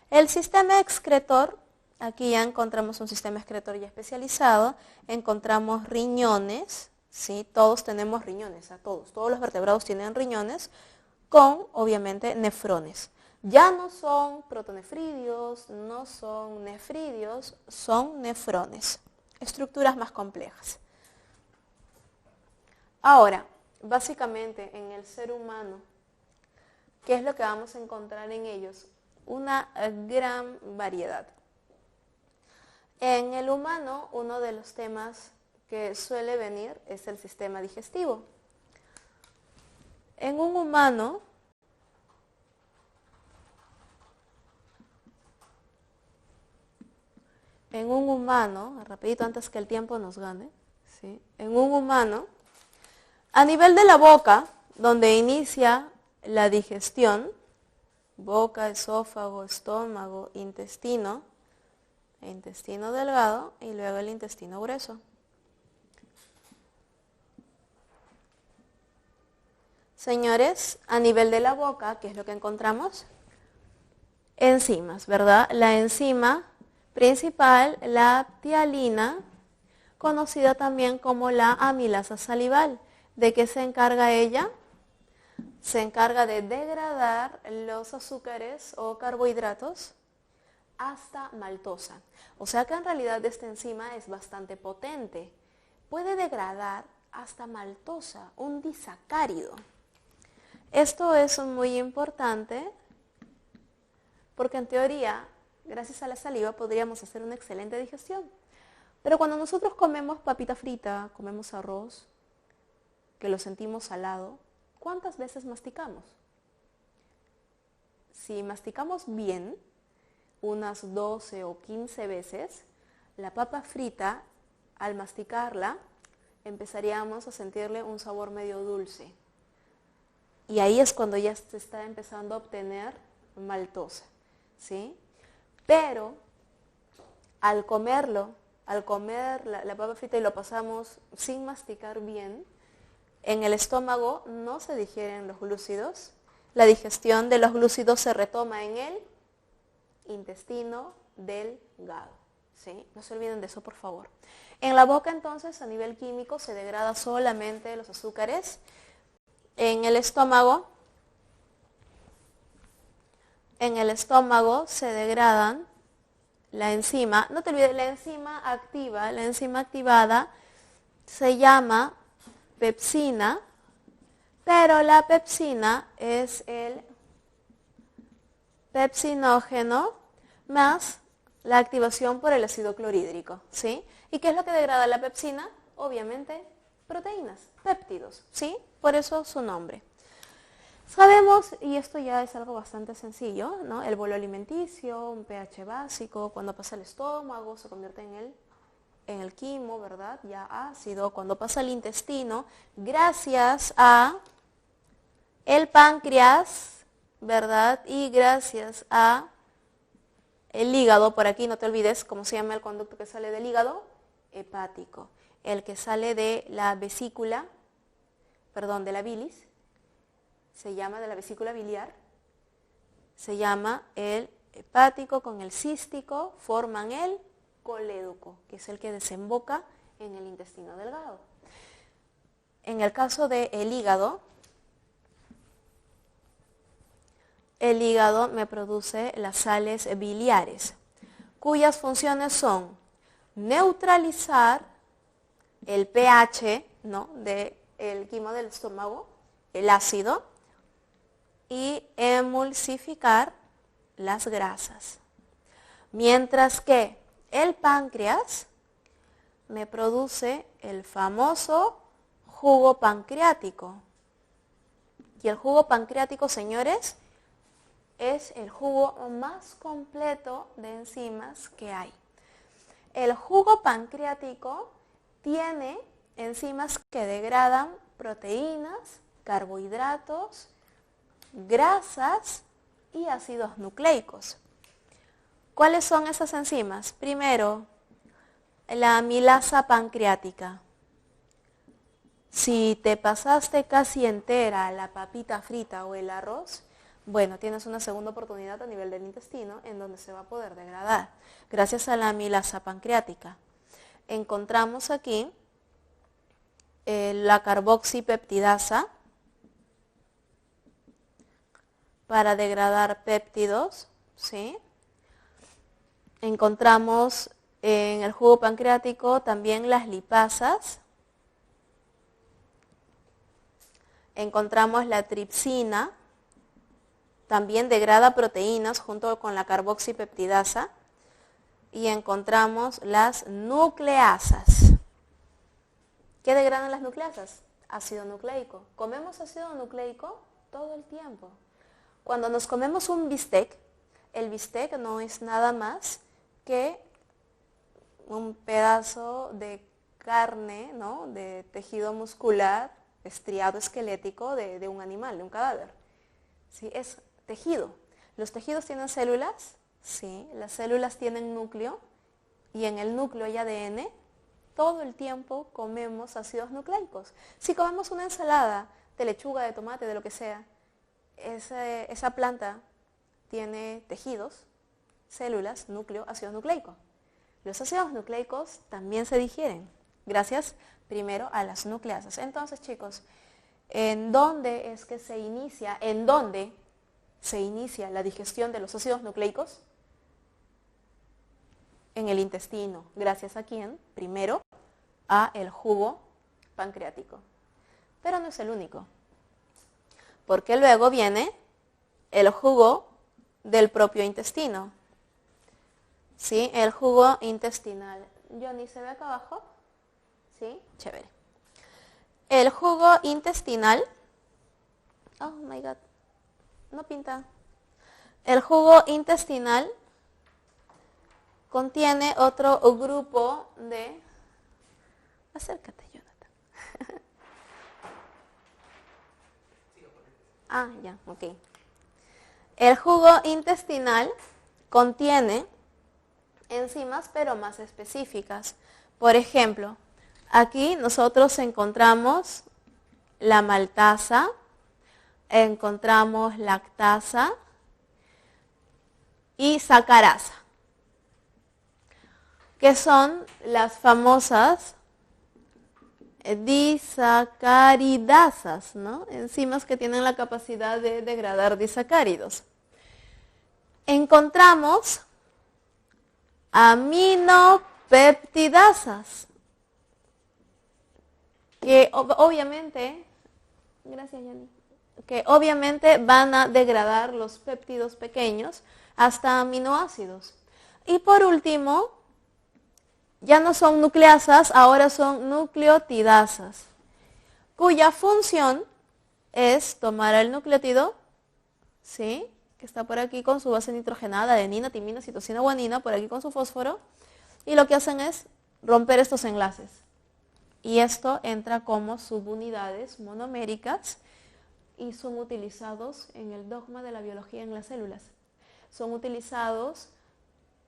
el sistema excretor. Aquí ya encontramos un sistema excretor ya especializado. Encontramos riñones, ¿sí? Todos tenemos riñones, todos los vertebrados tienen riñones con, obviamente, nefrones. Ya no son protonefridios, no son nefridios, son nefrones. Estructuras más complejas. Ahora, básicamente en el ser humano, ¿qué es lo que vamos a encontrar en ellos? Una gran variedad. En el humano, uno de los temas que suele venir es el sistema digestivo. En un humano, rapidito antes que el tiempo nos gane, ¿sí? En un humano, a nivel de la boca, donde inicia la digestión, boca, esófago, estómago, intestino delgado y luego el intestino grueso. Señores, a nivel de la boca, ¿qué es lo que encontramos? Enzimas, ¿verdad? La enzima principal, la ptialina, conocida también como la amilasa salival. ¿De qué se encarga ella? Se encarga de degradar los azúcares o carbohidratos hasta maltosa. O sea que en realidad esta enzima es bastante potente. Puede degradar hasta maltosa, un disacárido. Esto es muy importante porque en teoría, gracias a la saliva, podríamos hacer una excelente digestión. Pero cuando nosotros comemos papita frita, comemos arroz, que lo sentimos salado, ¿cuántas veces masticamos? Si masticamos bien, unas 12 o 15 veces, la papa frita, al masticarla, empezaríamos a sentirle un sabor medio dulce. Y ahí es cuando ya se está empezando a obtener maltosa, ¿sí? Pero al comer la papa frita y lo pasamos sin masticar bien, en el estómago no se digieren los glúcidos. La digestión de los glúcidos se retoma en el intestino delgado, ¿sí? No se olviden de eso, por favor. En la boca, entonces, a nivel químico, se degrada solamente los azúcares. En el estómago se degradan la enzima, no te olvides, la enzima activa, la enzima activada se llama pepsina, pero la pepsina es el pepsinógeno más la activación por el ácido clorhídrico, ¿sí? ¿Y qué es lo que degrada la pepsina? Obviamente, proteínas, péptidos, ¿sí? Por eso su nombre. Sabemos, y esto ya es algo bastante sencillo, ¿no? El bolo alimenticio, un pH básico, cuando pasa el estómago se convierte en el quimo, ¿verdad? Ya ácido, cuando pasa al intestino, gracias a el páncreas, ¿verdad? Y gracias a el hígado, por aquí no te olvides cómo se llama el conducto que sale del hígado, hepático. El que sale de la vesícula, perdón, de la bilis, se llama de la vesícula biliar, se llama el hepático con el cístico, forman el colédoco, que es el que desemboca en el intestino delgado. En el caso del hígado, el hígado me produce las sales biliares, cuyas funciones son neutralizar el pH, ¿no?, del quimo del estómago, el ácido, y emulsificar las grasas. Mientras que el páncreas me produce el famoso jugo pancreático. Y el jugo pancreático, señores, es el jugo más completo de enzimas que hay. El jugo pancreático tiene enzimas que degradan proteínas, carbohidratos, grasas y ácidos nucleicos. ¿Cuáles son esas enzimas? Primero, la amilasa pancreática. Si te pasaste casi entera la papita frita o el arroz, bueno, tienes una segunda oportunidad a nivel del intestino en donde se va a poder degradar, gracias a la amilasa pancreática. Encontramos aquí la carboxipeptidasa para degradar péptidos, ¿sí? Encontramos en el jugo pancreático también las lipasas. Encontramos la tripsina, también degrada proteínas junto con la carboxipeptidasa. Y encontramos las nucleasas. ¿Qué degradan las nucleasas? Ácido nucleico. ¿Comemos ácido nucleico? Todo el tiempo. Cuando nos comemos un bistec, el bistec no es nada más que un pedazo de carne, ¿no?, de tejido muscular, estriado esquelético de un animal, de un cadáver. ¿Sí? Es tejido. ¿Los tejidos tienen células? Sí. Las células tienen núcleo y en el núcleo hay ADN. Todo el tiempo comemos ácidos nucleicos. Si comemos una ensalada de lechuga, de tomate, de lo que sea, esa planta tiene tejidos, células, núcleo, ácido nucleico. Los ácidos nucleicos también se digieren, gracias primero a las nucleasas. Entonces, chicos, ¿en dónde es que se inicia? ¿En dónde se inicia la digestión de los ácidos nucleicos? En el intestino. ¿Gracias a quién? Primero, a el jugo pancreático. Pero no es el único. Porque luego viene el jugo del propio intestino. ¿Sí? El jugo intestinal. Johnny, ¿se ve acá abajo? ¿Sí? Chévere. El jugo intestinal. Oh my God. No pinta. El jugo intestinal contiene otro grupo de... Acércate, Jonathan. Ya, ok. El jugo intestinal contiene enzimas, pero más específicas. Por ejemplo, aquí nosotros encontramos la maltasa, encontramos lactasa y sacarasa, que son las famosas disacaridasas, ¿no? Enzimas que tienen la capacidad de degradar disacáridos. Encontramos aminopeptidasas, que obviamente, gracias Yanni, que obviamente van a degradar los péptidos pequeños hasta aminoácidos. Y por último, ya no son nucleasas, ahora son nucleotidasas, cuya función es tomar el nucleótido, ¿sí?, que está por aquí con su base nitrogenada, adenina, timina, citosina, guanina, por aquí con su fósforo, y lo que hacen es romper estos enlaces. Y esto entra como subunidades monoméricas y son utilizados en el dogma de la biología en las células. Son utilizados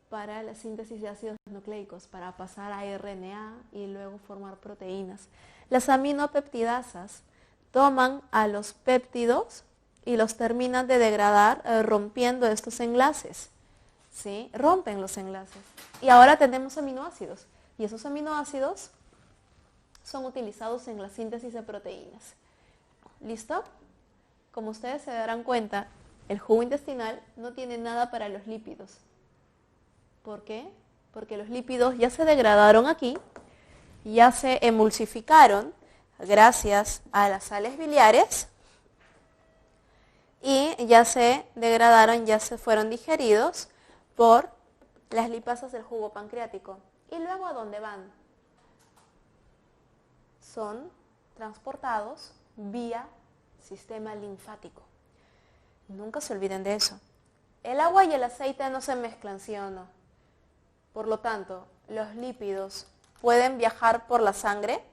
para la síntesis de ácidos nucleicos, para pasar a RNA y luego formar proteínas. Las aminopeptidasas toman a los péptidos y los terminan de degradar rompiendo estos enlaces, ¿sí? Rompen los enlaces. Y ahora tenemos aminoácidos. Y esos aminoácidos son utilizados en la síntesis de proteínas. ¿Listo? Como ustedes se darán cuenta, el jugo intestinal no tiene nada para los lípidos. ¿Por qué? Porque los lípidos ya se degradaron aquí, ya se emulsificaron gracias a las sales biliares y ya se degradaron, ya se fueron digeridos por las lipasas del jugo pancreático. ¿Y luego a dónde van? Son transportados vía sistema linfático. Nunca se olviden de eso. El agua y el aceite no se mezclan, ¿sí o no? Por lo tanto, los lípidos pueden viajar por la sangre.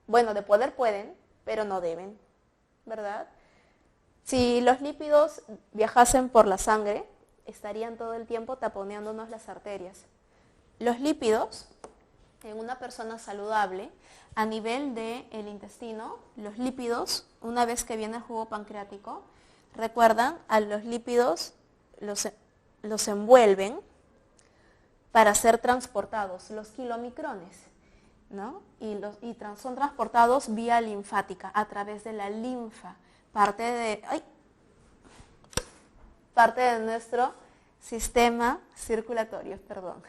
Bueno, de poder pueden, pero no deben, ¿verdad? Si los lípidos viajasen por la sangre, estarían todo el tiempo taponeándonos las arterias. Los lípidos, en una persona saludable, a nivel del intestino, los lípidos, una vez que viene el jugo pancreático, recuerdan, a los lípidos los envuelven para ser transportados, los kilomicrones, ¿no? Son transportados vía linfática, a través de la linfa, parte de nuestro sistema circulatorio, perdón.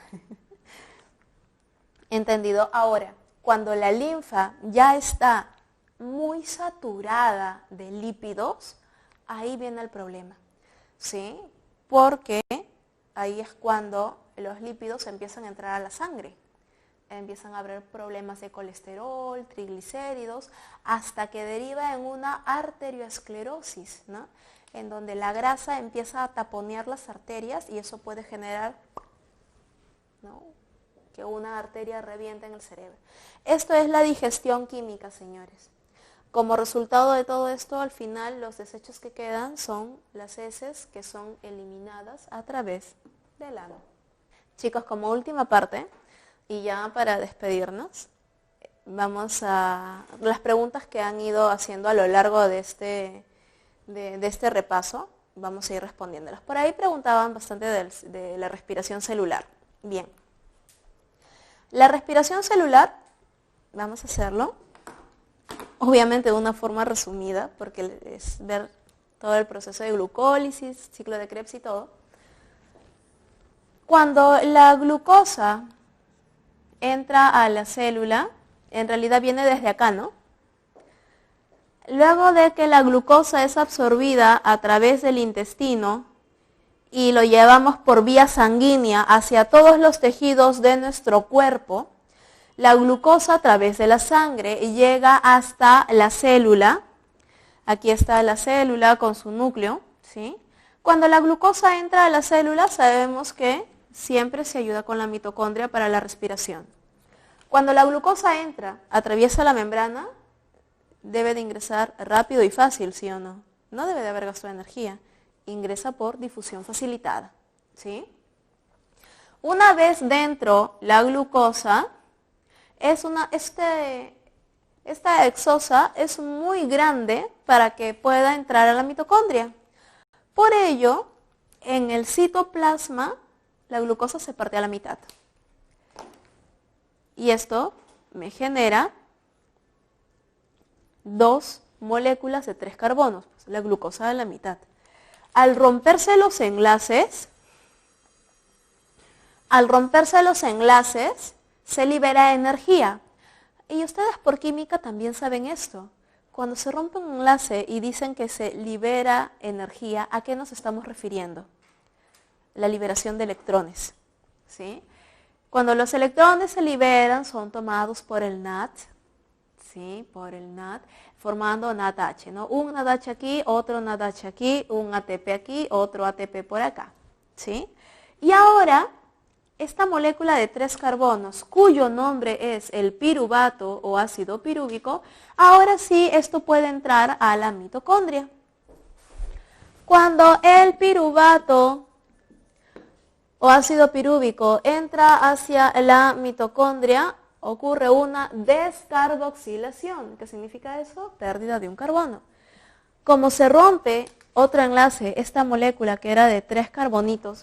¿Entendido? Ahora, cuando la linfa ya está muy saturada de lípidos, ahí viene el problema, ¿sí? Porque ahí es cuando los lípidos empiezan a entrar a la sangre. Empiezan a haber problemas de colesterol, triglicéridos, hasta que deriva en una arterioesclerosis, ¿no? En donde la grasa empieza a taponear las arterias y eso puede generar, ¿no?, que una arteria reviente en el cerebro. Esto es la digestión química, señores. Como resultado de todo esto, al final los desechos que quedan son las heces que son eliminadas a través del ano. Chicos, como última parte, y ya para despedirnos, vamos a las preguntas que han ido haciendo a lo largo de este repaso, vamos a ir respondiéndolas. Por ahí preguntaban bastante de la respiración celular. Bien. La respiración celular, vamos a hacerlo, obviamente de una forma resumida, porque es ver todo el proceso de glucólisis, ciclo de Krebs y todo. Cuando la glucosa entra a la célula, en realidad viene desde acá, ¿no? Luego de que la glucosa es absorbida a través del intestino y lo llevamos por vía sanguínea hacia todos los tejidos de nuestro cuerpo, la glucosa a través de la sangre llega hasta la célula. Aquí está la célula con su núcleo, ¿sí? Cuando la glucosa entra a la célula, sabemos que siempre se ayuda con la mitocondria para la respiración. Cuando la glucosa entra, atraviesa la membrana, debe de ingresar rápido y fácil, ¿sí o no? No debe de haber gasto de energía. Ingresa por difusión facilitada, ¿sí? Una vez dentro, la glucosa esta exosa es muy grande para que pueda entrar a la mitocondria. Por ello, en el citoplasma, la glucosa se parte a la mitad. Y esto me genera 2 moléculas de 3 carbonos, pues la glucosa a la mitad. Al romperse los enlaces, al romperse los enlaces, se libera energía. Y ustedes por química también saben esto. Cuando se rompe un enlace y dicen que se libera energía, ¿a qué nos estamos refiriendo? La liberación de electrones, ¿sí? Cuando los electrones se liberan, son tomados por el NAT, ¿sí? Por el NAT, formando NADH, ¿no? Un NADH aquí, otro NADH aquí, un ATP aquí, otro ATP por acá, ¿sí? Y ahora, esta molécula de 3 carbonos, cuyo nombre es el piruvato o ácido pirúvico, ahora sí esto puede entrar a la mitocondria. Cuando el piruvato o ácido pirúvico entra hacia la mitocondria, ocurre una descarboxilación. ¿Qué significa eso? Pérdida de un carbono. Como se rompe otro enlace, esta molécula que era de 3 carbonitos,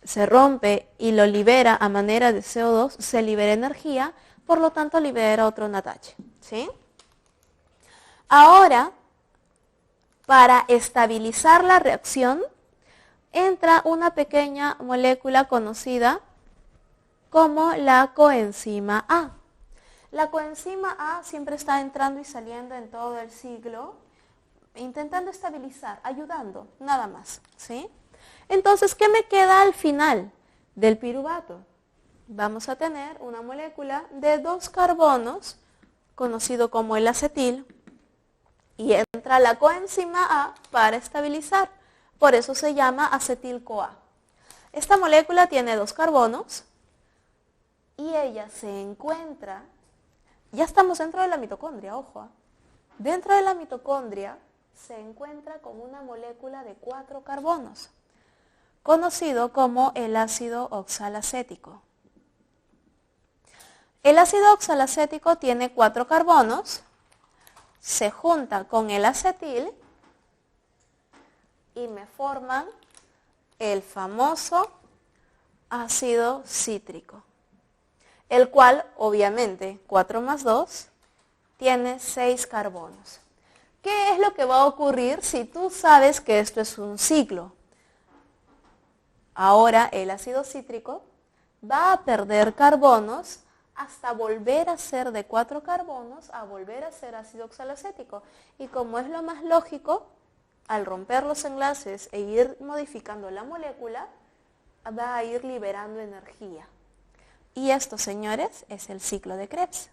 se rompe y lo libera a manera de CO2, se libera energía, por lo tanto libera otro NADH, ¿sí? Ahora, para estabilizar la reacción, entra una pequeña molécula conocida como la coenzima A. La coenzima A siempre está entrando y saliendo en todo el ciclo, intentando estabilizar, ayudando, nada más, ¿sí? Entonces, ¿qué me queda al final del piruvato? Vamos a tener una molécula de 2 carbonos, conocido como el acetil, y entra la coenzima A para estabilizar. Por eso se llama acetil-CoA. Esta molécula tiene 2 carbonos y ella se encuentra, ya estamos dentro de la mitocondria, ojo, dentro de la mitocondria se encuentra con una molécula de 4 carbonos, conocido como el ácido oxalacético. El ácido oxalacético tiene 4 carbonos, se junta con el acetil y me forman el famoso ácido cítrico, el cual, obviamente, 4 más 2, tiene 6 carbonos. ¿Qué es lo que va a ocurrir si tú sabes que esto es un ciclo? Ahora el ácido cítrico va a perder carbonos hasta volver a ser de 4 carbonos a volver a ser ácido oxalacético. Y como es lo más lógico, al romper los enlaces e ir modificando la molécula, va a ir liberando energía. Y esto, señores, es el ciclo de Krebs.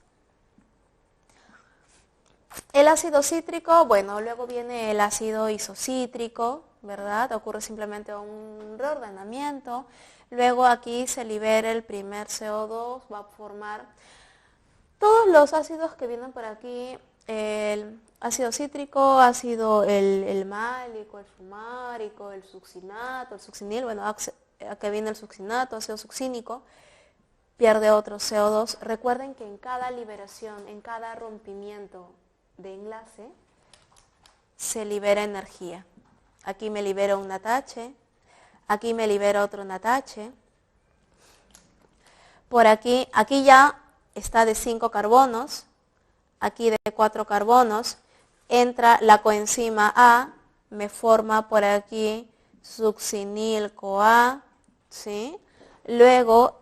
El ácido cítrico, bueno, luego viene el ácido isocítrico, ¿verdad? Ocurre simplemente un reordenamiento. Luego aquí se libera el primer CO2, va a formar todos los ácidos que vienen por aquí, el ácido cítrico, ácido el málico, el fumárico, el succinato, el succinil, bueno, aquí viene el succinato, ácido succínico, pierde otro CO2. Recuerden que en cada liberación, en cada rompimiento de enlace, se libera energía. Aquí me libera un NADH, aquí me libera otro NADH, por aquí ya está de 5 carbonos, aquí de 4 carbonos, entra la coenzima A, me forma por aquí succinil-CoA, ¿sí? Luego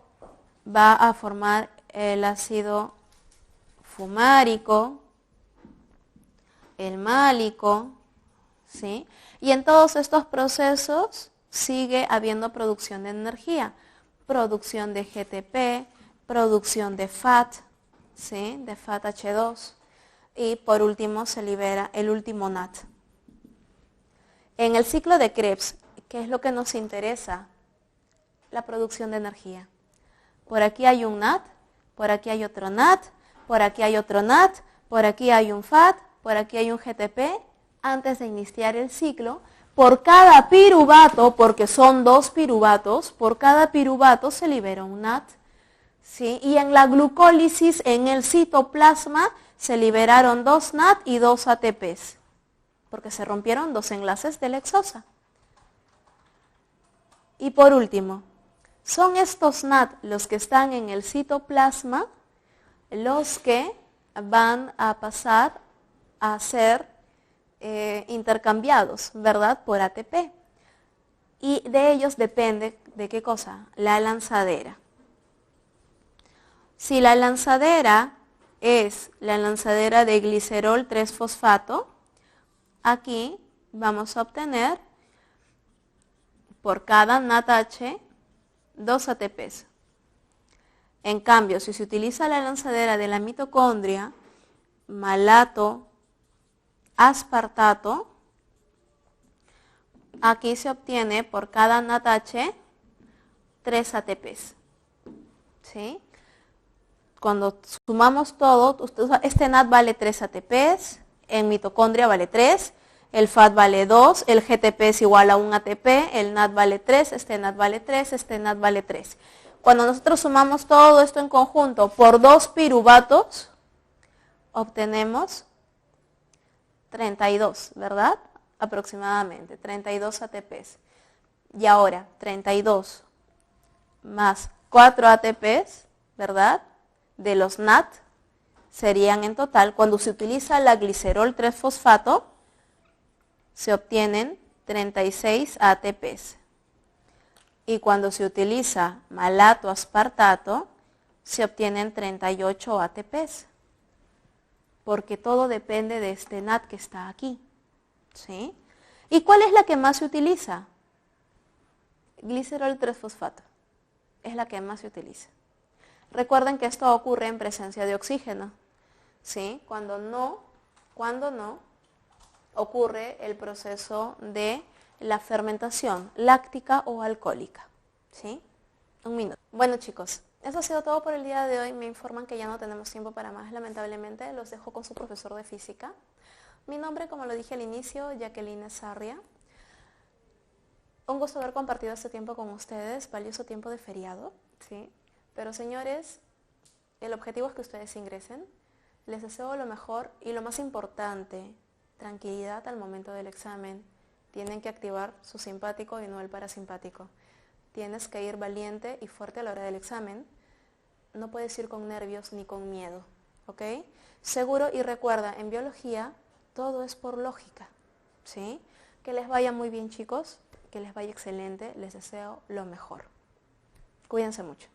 va a formar el ácido fumárico, el málico, ¿sí? Y en todos estos procesos sigue habiendo producción de energía, producción de GTP, producción de FAT, ¿sí? De FAT-H2, y por último se libera el último NAT. En el ciclo de Krebs, ¿qué es lo que nos interesa? La producción de energía. Por aquí hay un NAT, por aquí hay otro NAT, por aquí hay otro NAT, por aquí hay un FAT, por aquí hay un GTP. Antes de iniciar el ciclo, por cada piruvato, porque son 2 piruvatos, por cada piruvato se libera un NAT, ¿sí? Y en la glucólisis, en el citoplasma, se liberaron 2 NAT y 2 ATPs, porque se rompieron 2 enlaces de la hexosa. Y por último, son estos NAT los que están en el citoplasma los que van a pasar a ser intercambiados, ¿verdad? Por ATP. y de ellos depende de qué cosa, la lanzadera. Si la lanzadera es la lanzadera de glicerol 3-fosfato, aquí vamos a obtener por cada NADH 2 ATPs. En cambio, si se utiliza la lanzadera de la mitocondria, malato, aspartato, aquí se obtiene por cada NADH 3 ATPs. ¿Sí? Cuando sumamos todo, este NAD vale 3 ATPs, en mitocondria vale 3, el FAT vale 2, el GTP es igual a 1 ATP, el NAD vale 3, este NAD vale 3, este NAD vale 3. Cuando nosotros sumamos todo esto en conjunto por 2 piruvatos, obtenemos 32, ¿verdad? Aproximadamente, 32 ATPs. Y ahora, 32 más 4 ATPs, ¿verdad? De los NAD serían en total, cuando se utiliza la glicerol 3-fosfato, se obtienen 36 ATPs. Y cuando se utiliza malato aspartato, se obtienen 38 ATPs. Porque todo depende de este NAD que está aquí. ¿Sí? ¿Y cuál es la que más se utiliza? Glicerol 3-fosfato. Es la que más se utiliza. Recuerden que esto ocurre en presencia de oxígeno. ¿Sí? Cuando no ocurre el proceso de la fermentación láctica o alcohólica. ¿Sí? Un minuto. Bueno, chicos, eso ha sido todo por el día de hoy. Me informan que ya no tenemos tiempo para más, lamentablemente. Los dejo con su profesor de física. Mi nombre, como lo dije al inicio, Jacqueline Sarria. Un gusto haber compartido este tiempo con ustedes, valioso tiempo de feriado, ¿sí? Pero señores, el objetivo es que ustedes ingresen. Les deseo lo mejor y lo más importante, tranquilidad al momento del examen. Tienen que activar su simpático y no el parasimpático. Tienes que ir valiente y fuerte a la hora del examen. No puedes ir con nervios ni con miedo, ¿ok? Seguro, y recuerda, en biología todo es por lógica, ¿sí? Que les vaya muy bien, chicos, que les vaya excelente. Les deseo lo mejor. Cuídense mucho.